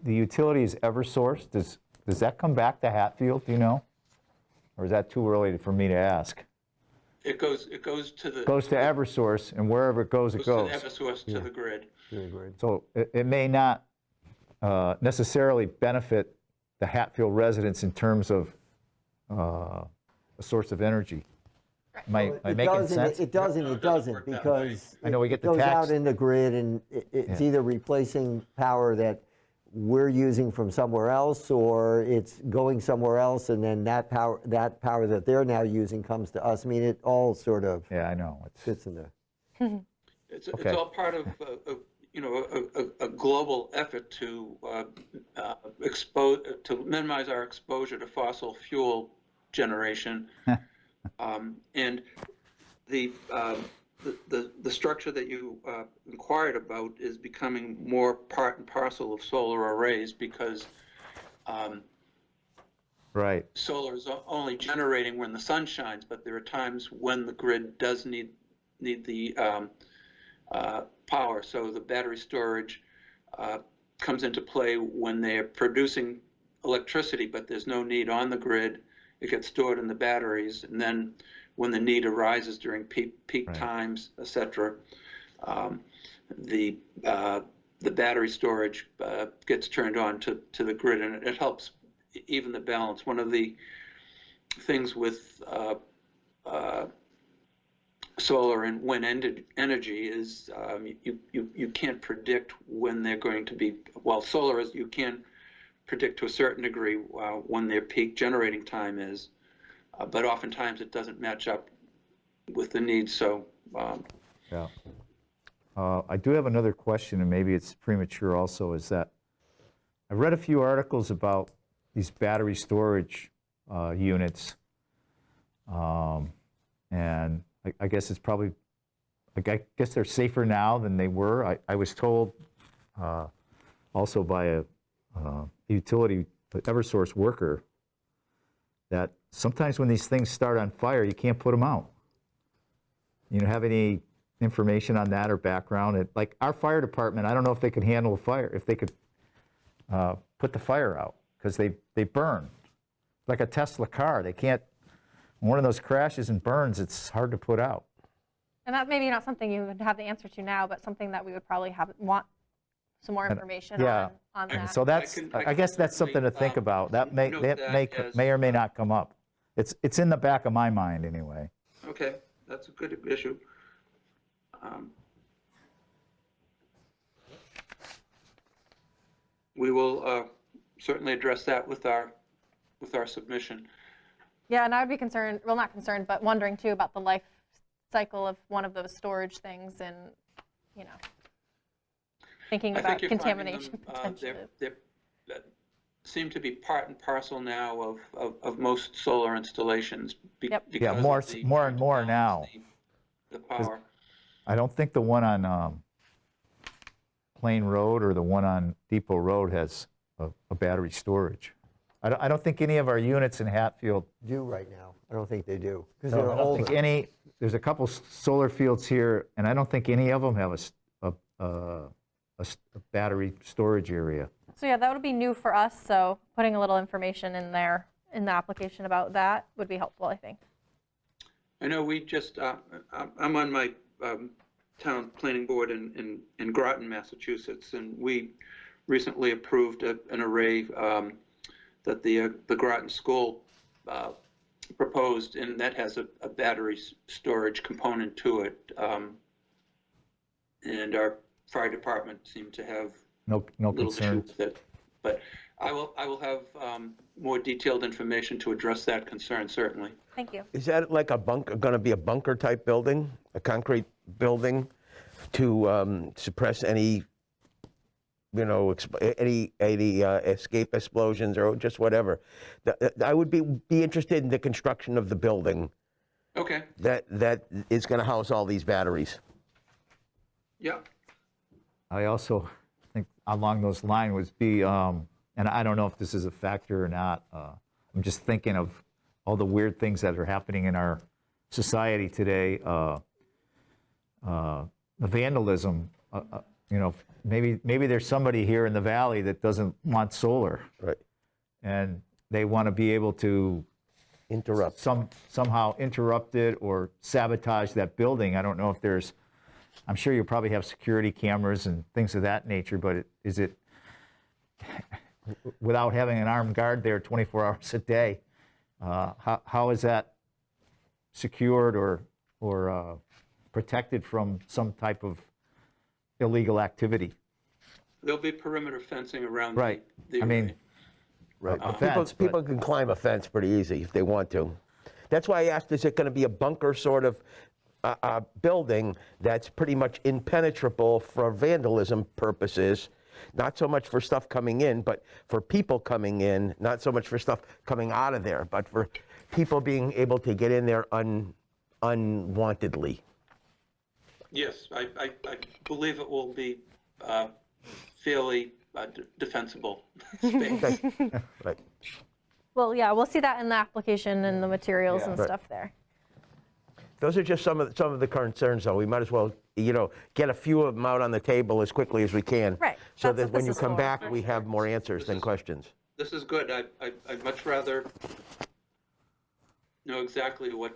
utility is Eversource, does that come back to Hatfield, do you know? Or is that too early for me to ask? It goes to the Goes to Eversource, and wherever it goes, it goes. to Eversource to the grid. So it may not necessarily benefit the Hatfield residents in terms of a source of energy. Am I making sense? It doesn't, because I know we get it the goes tax- out in the grid, and it's either replacing power that we're using from somewhere else, or it's going somewhere else, and then that power that they're now using comes to us. I mean, it all sort of Yeah, I know. fits in there. It's Okay. all part of a global effort to minimize our exposure to fossil fuel generation, and the structure that you inquired about is becoming more part and parcel of solar arrays, because Right. solar is only generating when the sun shines, but there are times when the grid does need the power. So the battery storage comes into play when they're producing electricity, but there's no need on the grid. It gets stored in the batteries, and then when the need arises during peak Right. times, et cetera, the battery storage gets turned on to the grid, and it helps even the balance. One of the things with solar and wind energy is you can't predict when they're going to be, well, solar is, you can predict to a certain degree when their peak generating time is, but oftentimes it doesn't match up with the needs. So Yeah. I do have another question, and maybe it's premature also, is that I read a few articles about these battery storage units, and I guess it's probably, I guess they're safer now than they were. I was told also by a utility Eversource worker that sometimes when these things start on fire, you can't put them out. You have any information on that or background? Like our fire department, I don't know if they could handle a fire, if they could put the fire out, because they burn. Like a Tesla car, they can't, when one of those crashes and burns, it's hard to put out. And that maybe not something you would have the answer to now, but something that we would probably want some more information Yeah. on And that. so that's, I I guess that's something to think about. That may, may or may not come up. It's in the back of my mind anyway. Okay, that's a good issue. We will certainly address that with our submission. Yeah, and I would be concerned, well, not concerned, but wondering too about the life cycle of one of those storage things and, you know, thinking I about think you're finding contamination them, potentially. they're seem to be part and parcel now of most solar installations. Yep. Because Yeah, of more the and more balance, now. The power. I don't think the one on Plain Road or the one on Depot Road has a battery storage. I don't think any of our units in Hatfield, Do right now. I don't think they do, because I they're don't think older. any, there's a couple solar fields here, and I don't think any of them have a battery storage area. So yeah, that would be new for us, so putting a little information in there, in the application about that would be helpful, I think. I know we just, I'm on my town planning board in Groton, Massachusetts, and we recently approved an array that the Groton School proposed, and that has a battery storage component to it. And our fire department seemed to have No little concerns. issues with it. But I will have more detailed information to address that concern, certainly. Thank you. Is that like a bunker, going to be a bunker type building, a concrete building to suppress any, you know, any escape explosions or just whatever? I would be interested in the construction of the building Okay, that is going to house all these batteries. yeah. I also think along those lines would be, and I don't know if this is a factor or not, I'm just thinking of all the weird things that are happening in our society today. The vandalism, you know, maybe there's somebody here in the valley that doesn't want solar, Right. and they want to be able to Interrupt. somehow interrupt it or sabotage that building. I don't know if there's, I'm sure you probably have security cameras and things of that nature, but is it, without having an armed guard there 24 hours a day, how is that secured or protected from some type of illegal activity? There'll be perimeter fencing around Right. the I mean, array. Right. a fence, People but- can climb a fence pretty easy if they want to. That's why I asked, is it going to be a bunker sort of building that's pretty much impenetrable for vandalism purposes, not so much for stuff coming in, but for people coming in, not so much for stuff coming out of there, but for people being able to get in there unwantedly. Yes, I believe it will be fairly defensible space. Right. Well, yeah, we'll see that in the application and the materials and Right. stuff there. Those are just some of the concerns, though. We might as well, you know, get a few of them out on the table as quickly as we can. Right. So That's that what when this you is come for, back, for we sure. have more answers than questions. This is good. I'd much rather know exactly what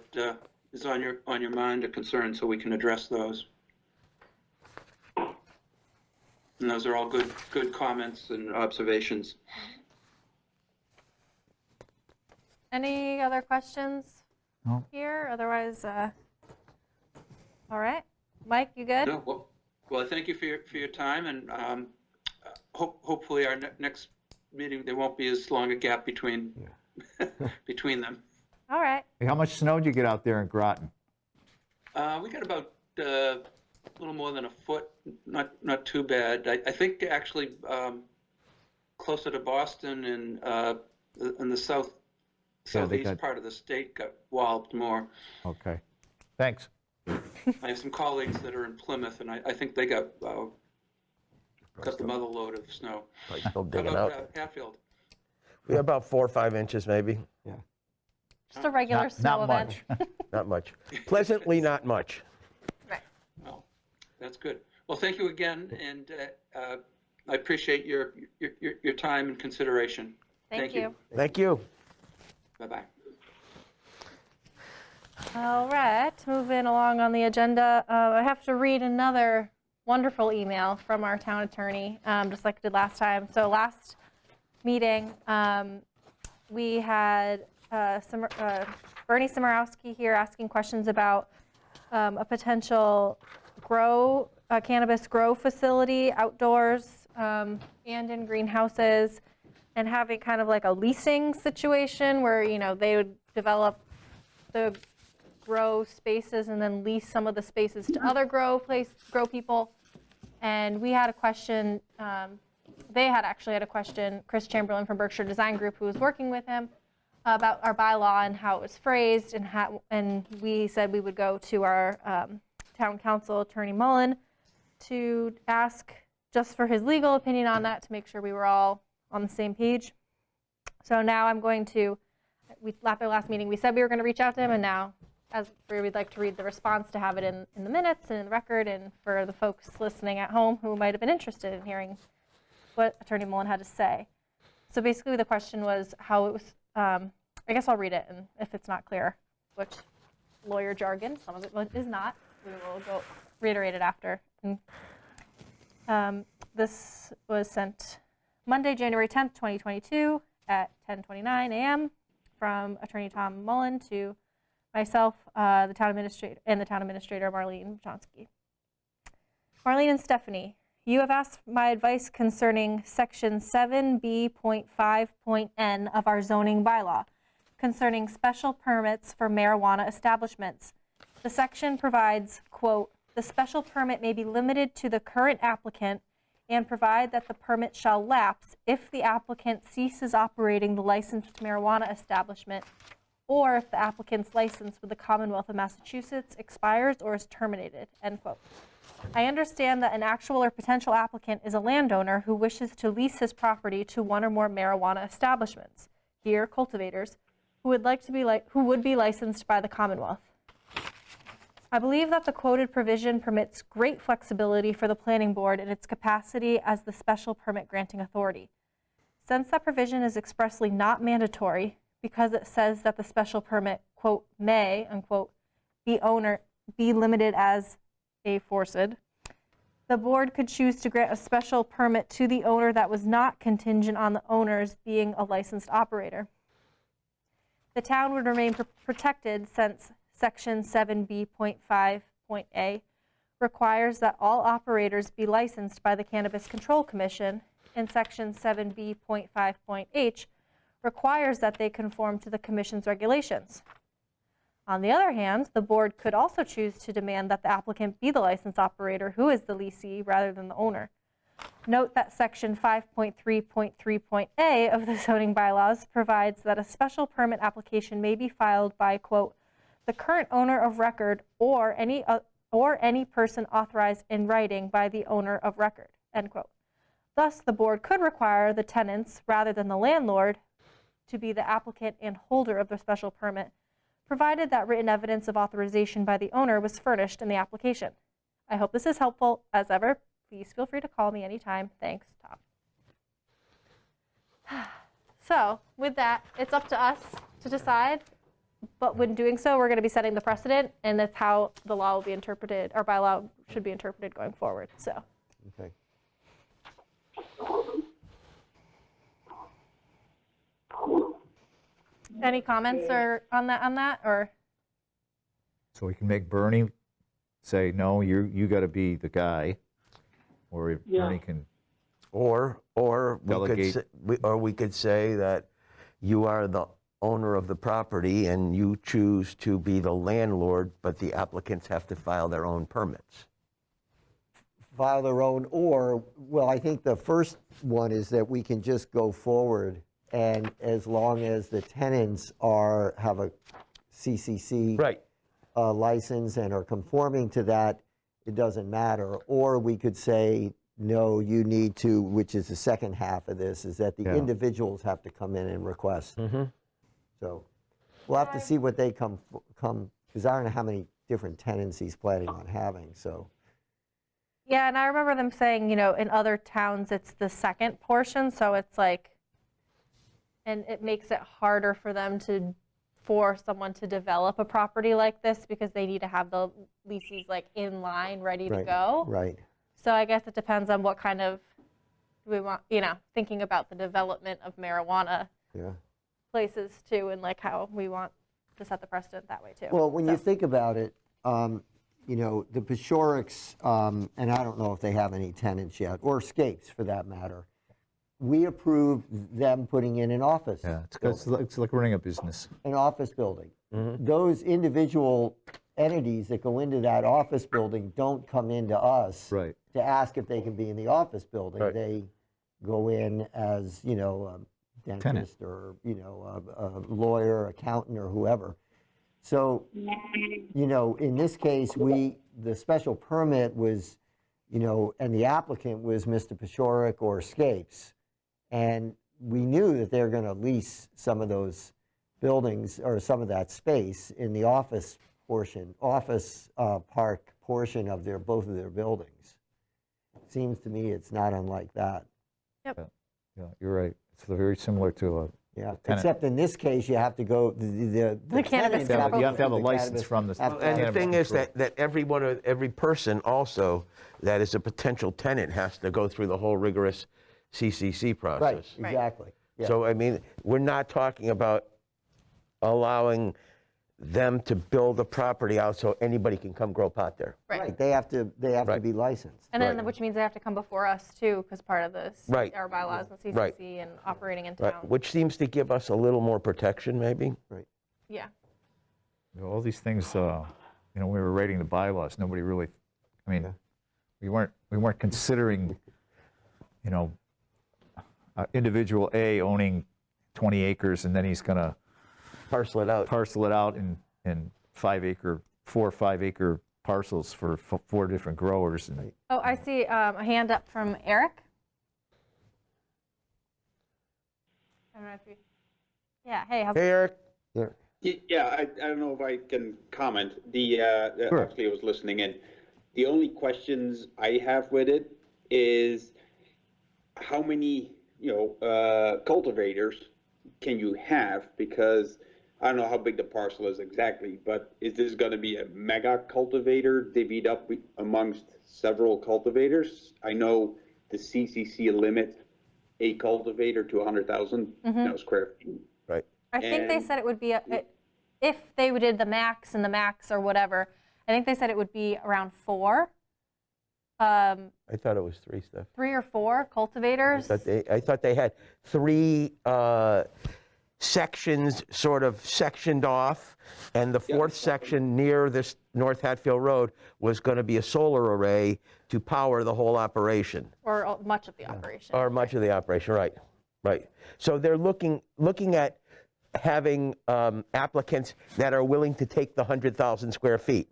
is on your mind or concern so we can address those. And those are all good comments and observations. Any other questions No. here? Otherwise, all right. Mike, you good? No, well, I thank you for your time, and hopefully our next meeting, there won't be as long a gap between between them. All right. How much snow did you get out there in Groton? We got about a little more than a foot, not too bad. I think actually closer to Boston and in the southeast part of the state got walloped more. Okay, thanks. I have some colleagues that are in Plymouth, and I think they got the mother load of snow. Probably still How digging about out. Hatfield? We have about 4 or 5 inches, maybe. Just a regular Not snow event. much. Not much. Pleasantly, not much. Right. Well, that's good. Well, thank you again, and I appreciate your time and consideration. Thank you. Thank you. Bye-bye. All right, moving along on the agenda, I have to read another wonderful email from our town attorney, just like I did last time. So last meeting, we had Bernie Simorowski here asking questions about a potential cannabis grow facility outdoors and in greenhouses, and having kind of like a leasing situation where, you know, they would develop the grow spaces and then lease some of the spaces to other grow people. And we had a question, they had actually had a question, Chris Chamberlain from Berkshire Design Group, who was working with him, about our bylaw and how it was phrased, and we said we would go to our town council, Attorney Mullen, to ask just for his legal opinion on that, to make sure we were all on the same page. So now I'm going to, at the last meeting, we said we were going to reach out to him, and now, as we'd like to read the response to have it in the minutes and in the record, and for the folks listening at home who might have been interested in hearing what Attorney Mullen had to say. So basically the question was how it was, I guess I'll read it, and if it's not clear, which lawyer jargon, some of it is not, we will go reiterate it after. And, this was sent Monday, January 10th, 2022 at 10:29 a.m. from Attorney Tom Mullen to myself, the town administrator, and the town administrator, Marlene Chonsky. Marlene and Stephanie, you have asked my advice concerning section 7B.5.n of our zoning bylaw concerning special permits for marijuana establishments. The section provides, quote, the special permit may be limited to the current applicant and provide that the permit shall lapse if the applicant ceases operating the licensed marijuana establishment, or if the applicant's license with the Commonwealth of Massachusetts expires or is terminated, end quote. I understand that an actual or potential applicant is a landowner who wishes to lease his property to one or more marijuana establishments, here cultivators, who would be licensed by the Commonwealth. I believe that the quoted provision permits great flexibility for the planning board in its capacity as the special permit granting authority. Since that provision is expressly not mandatory, because it says that the special permit, quote, may, unquote, be limited as aforesaid, the board could choose to grant a special permit to the owner that was not contingent on the owner's being a licensed operator. The town would remain protected since Section 7B.5.a requires that all operators be licensed by the Cannabis Control Commission, and Section 7B.5.h requires that they conform to the Commission's regulations. On the other hand, the board could also choose to demand that the applicant be the licensed operator who is the leasee rather than the owner. Note that Section 5.3.3.a of the zoning bylaws provides that a special permit application may be filed by, quote, the current owner of record or any person authorized in writing by the owner of record, end quote. Thus, the board could require the tenants, rather than the landlord, to be the applicant and holder of the special permit, provided that written evidence of authorization by the owner was furnished in the application. I hope this is helpful. As ever, please feel free to call me anytime. Thanks, Tom. So, with that, it's up to us to decide. But when doing so, we're going to be setting the precedent, and that's how the law will be interpreted, our bylaw should be interpreted going forward. So, Okay. any comments or on that, or? So we can make Bernie say, no, you got to be the guy, or Bernie can, Or Delegate. we could say that you are the owner of the property and you choose to be the landlord, but the applicants have to file their own permits. File their own, or, well, I think the first one is that we can just go forward, and as long as the tenants have a CCC Right. license and are conforming to that, it doesn't matter. Or we could say, no, you need to, which is the second half of this, is that the Yeah. individuals have to come in and request. So we'll have to see what they come, because I don't know how many different tenants he's planning on having, so. Yeah, and I remember them saying, in other towns, it's the second portion, so it's like, and it makes it harder for them for someone to develop a property like this, because they need to have the leases like in line, ready to go. Right. So I guess it depends on what kind of, we want, thinking about the development of marijuana Yeah. places too, and like how we want to set the precedent that way too. Well, when you So- think about it, the Peshoric's, and I don't know if they have any tenants yet, or Scapes for that matter, we approved them putting in an office. Yeah, building. it's like running a business. An office building. Those individual entities that go into that office building don't come into us Right. to ask if they can be in the office building. Right. They go in as, a dentist or, a lawyer, accountant, or whoever. So, in this case, the special permit was, and the applicant was Mr. Peshoric or Scapes. And we knew that they're going to lease some of those buildings or some of that space in the office park portion of both of their buildings. Seems to me it's not unlike that. Yeah, you're right. It's very similar to a Yeah, tenant. except in this case, you have to go, the cannabis tenants Yeah, you have to have a the license cannabis from the have to And the have- thing is that every person also that is a potential tenant has to go through the whole rigorous CCC Right, process. exactly. Yeah. So, I mean, we're not talking about allowing them to build the property out so anybody can come grow pot there. Right, they have to Right. be licensed. And then, Right. which means they have to come before us too, because part of this, Right. our bylaws and Right. CCC and operating in Right, town. which seems to give us a little more protection, maybe. Yeah. All these things, we were writing the bylaws, nobody really, we weren't considering, individual A owning 20 acres and then he's going to Parcel it out. parcel it out in 4 or 5 acre parcels for 4 different growers. And Oh, I see a hand up from Eric. I don't know if you, yeah, hey, how's Hey, Eric. Yeah, I don't know if I can comment. Sure. Actually, I was listening in. The only questions I have with it is how many, cultivators can you have? Because I don't know how big the parcel is exactly, but is this going to be a mega cultivator divvied up amongst several cultivators? I know the CCC limits a cultivator to 100,000 square feet. Right. I think they And- said it would be, if they did the max and the max or whatever, I think they said it would be around 4. I thought it was 3 stuff. 3 or 4 cultivators. I thought they had 3 sections sort of sectioned off, and the 4th section near this North Hatfield Road was going to be a solar array to power the whole operation, Or much of the operation. or much of the operation, right. So they're looking at having applicants that are willing to take the 100,000 square feet.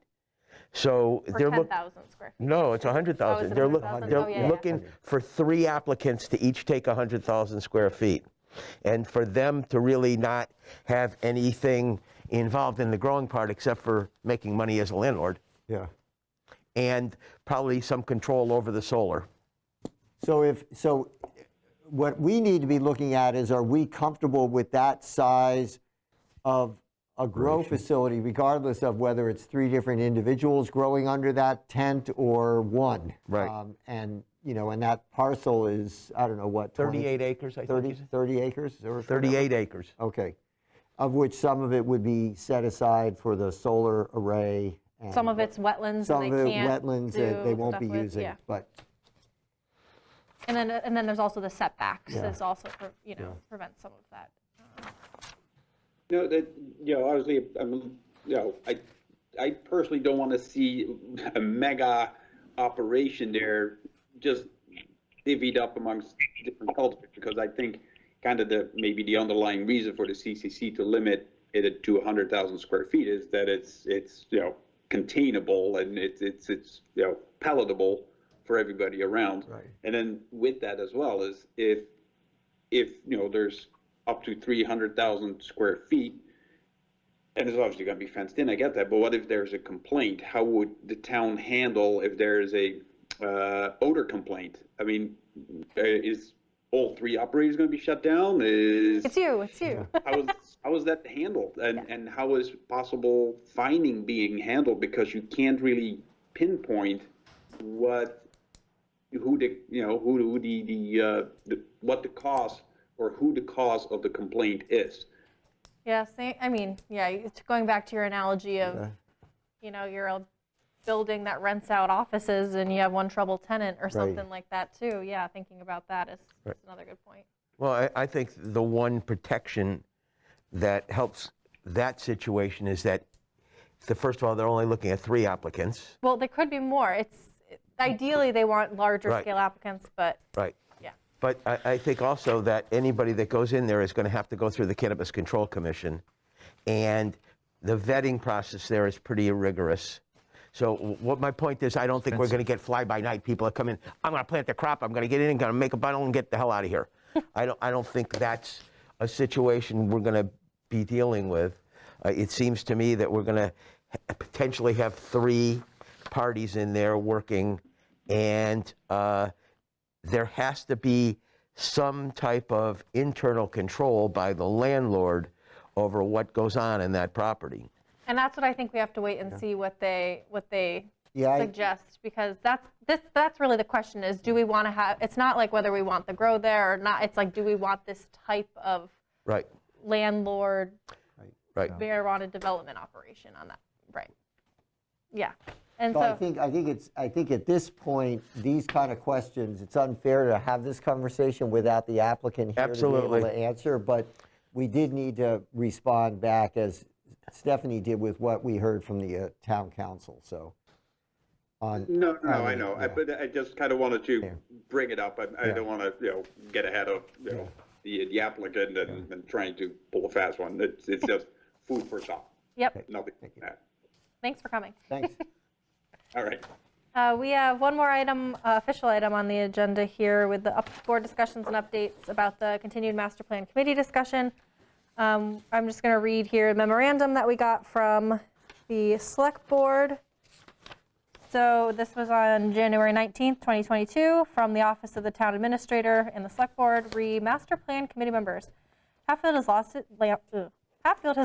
So For they're 10,000 square feet. No, it's Oh, 100,000. is it They're 100,000? they're Oh, yeah, yeah. looking for 3 applicants to each take 100,000 square feet. And for them to really not have anything involved in the growing part except for making money as a landlord, Yeah. and probably some control over the solar. So what we need to be looking at is, are we comfortable with that size of a grow facility, regardless of whether it's 3 different individuals growing under that tent or 1? Right. And that parcel is, I don't know what, 38 acres, I think. 30 acres? Or 38 acres. Okay. Of which some of it would be set aside for the solar array. And Some of it's wetlands some and of they it can't wetlands that they do won't stuff be with, using. yeah. But And then there's also the setbacks. Yeah. This also, prevents some of that. No, that, obviously, I personally don't want to see a mega operation there just divvied up amongst different cultivators, because I think kind of maybe the underlying reason for the CCC to limit it to 100,000 square feet is that it's containable and it's palatable for everybody around. Right. And then with that as well is if there's up to 300,000 square feet, and it's obviously going to be fenced in, I get that, but what if there's a complaint? How would the town handle if there's a odor complaint? I mean, is all 3 operators going to be shut down? It's you. How is that handled? And how is possible finding being handled? Because you can't really pinpoint what who the, what the cause or who the cause of the complaint is. Yeah, I mean, yeah, it's going back to your analogy of, you're a building that rents out offices and you have one troubled tenant or something like that too. Yeah, thinking about that is another good point. Well, I think the one protection that helps that situation is that, first of all, they're only looking at 3 applicants. Well, there could be more. Ideally, they want larger Right. scale applicants, but Right. yeah. But I think also that anybody that goes in there is going to have to go through the Cannabis Control Commission, and the vetting process there is pretty rigorous. So what my point is, I don't think we're going to get fly-by-night people that come in, I'm going to plant the crop, I'm going to get in and going to make a bundle and get the hell out of here. I don't think that's a situation we're going to be dealing with. It seems to me that we're going to potentially have 3 parties in there working, and there has to be some type of internal control by the landlord over what goes on in that property. And that's what I think we have to wait and see what they Yeah, suggest, because that's really the question is, do we want to have, it's not like whether we want the grow there or not, it's like, do we want this type of Right. landlord Right. marijuana development operation on that, right? Yeah, and So so, I think at this point, these kind of questions, it's unfair to have this conversation without the applicant here to be Absolutely. able to answer, but we did need to respond back, as Stephanie did, with what we heard from the town council, so. No, I mean, know, yeah. but I just kind of wanted to Yeah. bring it up. I Yeah. don't want to, get ahead of, the applicant and trying to pull a fast one. It's just food for thought, yep, nothing. Thank you. thanks for coming. Thanks. All right. We have one more item, official item on the agenda here with the board discussions and updates about the continued master plan committee discussion. I'm just going to read here a memorandum that we got from the select board. So this was on January 19th, 2022, from the Office of the Town Administrator and the Select Board. Master Plan Committee members. Hatfield has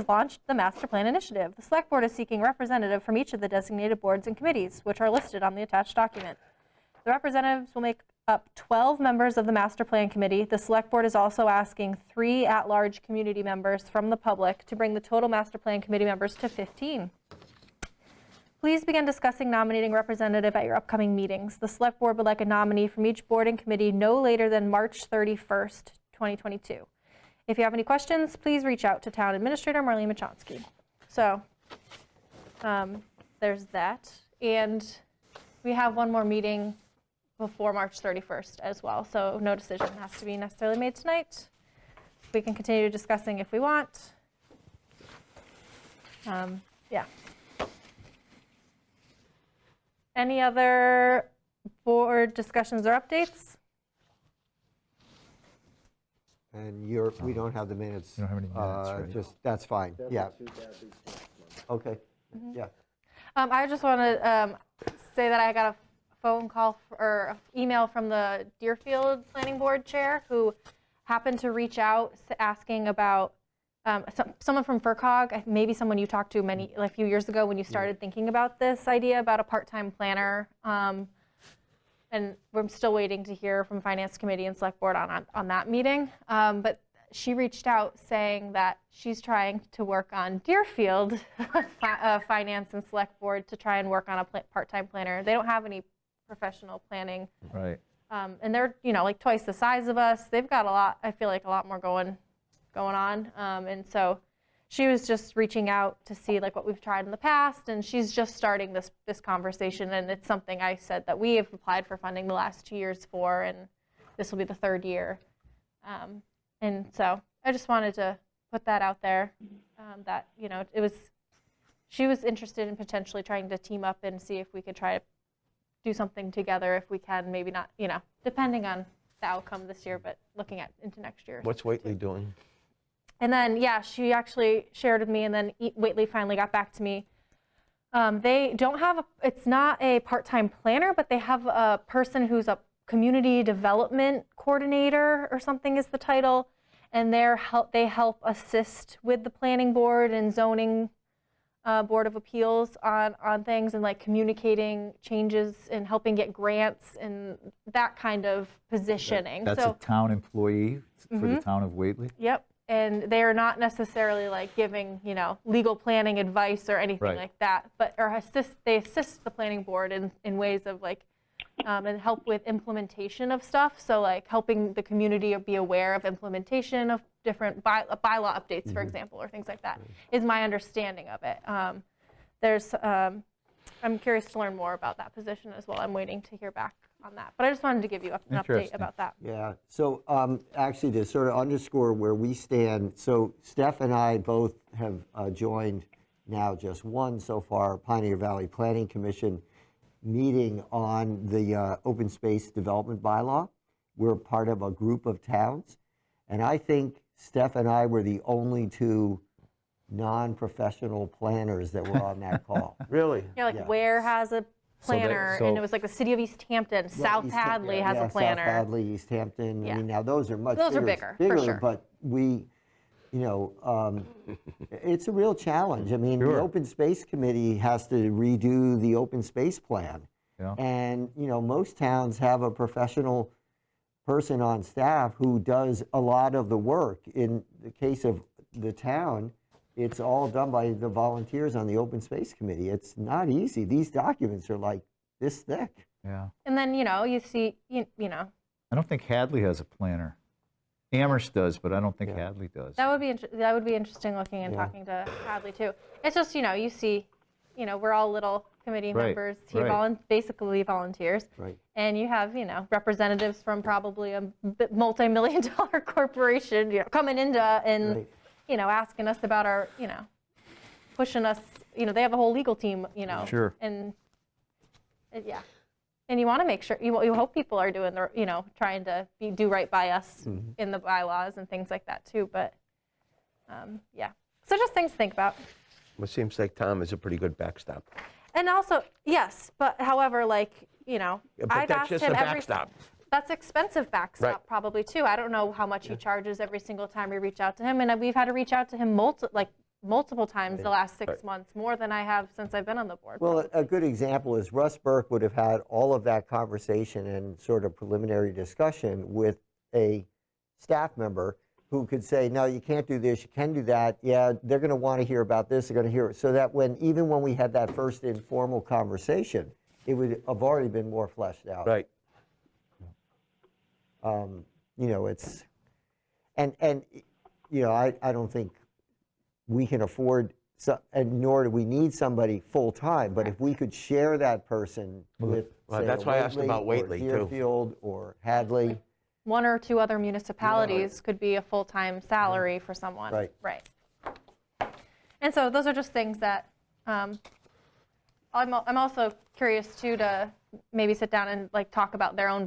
launched the Master Plan Initiative. The Select Board is seeking representative from each of the designated boards and committees, which are listed on the attached document. The representatives will make up 12 members of the Master Plan Committee. The Select Board is also asking 3 at-large community members from the public to bring the total Master Plan Committee members to 15. Please begin discussing nominating representative at your upcoming meetings. The Select Board would like a nominee from each board and committee no later than March 31st, 2022. If you have any questions, please reach out to Town Administrator Marlene Machonsky. So there's that. And we have one more meeting before March 31st as well. So no decision has to be necessarily made tonight. We can continue discussing if we want. Yeah. Any other board discussions or updates? And we don't have the minutes. You don't have any minutes, right? Just, that's fine, yeah, okay, yeah. I just want to say that I got a phone call or email from the Deerfield Planning Board Chair who happened to reach out asking about someone from FERCog, maybe someone you talked to a few years ago when you started thinking about this idea about a part-time planner. And we're still waiting to hear from Finance Committee and Select Board on that meeting. But she reached out saying that she's trying to work on Deerfield Finance and Select Board to try and work on a part-time planner. They don't have any professional planning. Right. And they're, like twice the size of us. They've got I feel like a lot more going on. And so she was just reaching out to see like what we've tried in the past, and she's just starting this conversation, and it's something I said that we have applied for funding the last 2 years for, and this will be the 3rd year. And so I just wanted to put that out there, that, she was interested in potentially trying to team up and see if we could try to do something together if we can, maybe not, depending on the outcome this year, but looking into next year. What's Whately doing? And then, yeah, she actually shared with me, and then Whately finally got back to me. They don't have it's not a part-time planner, but they have a person who's a community development coordinator or something is the title. And they help assist with the planning board and zoning Board of Appeals on things and like communicating changes and helping get grants and that kind of positioning. That's a So, town employee for the town of Whately? yep. And they are not necessarily like giving, legal planning advice or anything Right. like that, but they assist the planning board in ways of like, and help with implementation of stuff. So like helping the community be aware of implementation of different bylaw updates, for example, or things like that, is my understanding of it. I'm curious to learn more about that position as well. I'm waiting to hear back on that. But I just wanted to give you an update Interesting. about that. Yeah, so actually to sort of underscore where we stand, so Steph and I both have joined now just one so far, Pioneer Valley Planning Commission meeting on the open space development bylaw. We're part of a group of towns, and I think Steph and I were the only two non-professional planners that were on that call. Really? Yeah, like Yeah. Ware has a planner, and it was like the city of East Hampton, South East Ham- Hadley has yeah, a planner. South Hadley, East Hampton, Yeah. I mean, now those are much Those are bigger. bigger, for sure. But we, it's a real challenge. I mean, the Sure. Open Space Committee has to redo the open space plan. Yeah. And, most towns have a professional person on staff who does a lot of the work. In the case of the town, it's all done by the volunteers on the Open Space Committee. It's not easy. These documents are like this thick. Yeah. And then, you see, I don't think Hadley has a planner. Amherst does, but I don't think Yeah. Hadley does. that would be interesting looking and Yeah. talking to Hadley too. It's just, you see, we're all little committee Right, members, he right. basically volunteers. Right. And you have, representatives from probably a multi-million dollar corporation, coming into and, Right. asking us about our, pushing us, they have a whole legal team, Sure. And, yeah. And you want to make sure, you hope people are doing the, trying to do right by us in the bylaws and things like that too, but, yeah. So just things to think about. It seems like Tom is a pretty good backstop. And also, yes, but however, like, But I've that's asked just him a every. backstop. That's expensive backstop Right. probably too. I don't know how much he charges every single time we reach out to him, and we've had to reach out to him multiple times the last 6 months, more than I have since I've been on the board. Well, a good example is Russ Burke would have had all of that conversation and sort of preliminary discussion with a staff member who could say, no, you can't do this, you can do that. Yeah, they're going to want to hear about this, they're going to hear it. So that even when we had that first informal conversation, it would have already been more fleshed out. Right. It's, and I don't think we can afford, and nor do we need somebody full-time, but if we could share that person with, Well, say, that's a why I asked about or Whately, too. Mm-hmm. Deerfield or Hadley. One or two other municipalities could be a full-time salary for someone. Right. Right. And so those are just things that I'm also curious too to maybe sit down and like talk about their own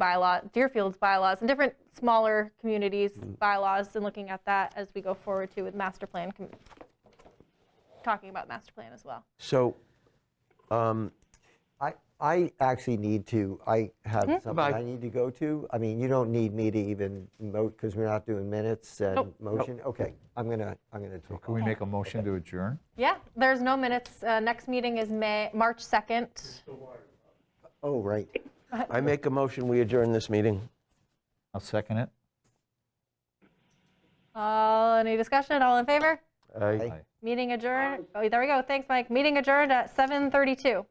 Deerfield's bylaws and different smaller communities' bylaws and looking at that as we go forward too with master plan, talking about master plan as well. So, I actually I have something Bye. I need to go to. I mean, you don't need me to even because we're not doing minutes and Nope. motion. Okay, I'm gonna take Can we make a motion to adjourn? Yeah, there's no minutes. Next meeting is March 2nd. Oh, right. I make a motion, we adjourn this meeting. I'll second it. Any discussion? All in favor? Aye. Aye. Meeting adjourned. Oh, there we go. Thanks, Mike. Meeting adjourned at 7:32.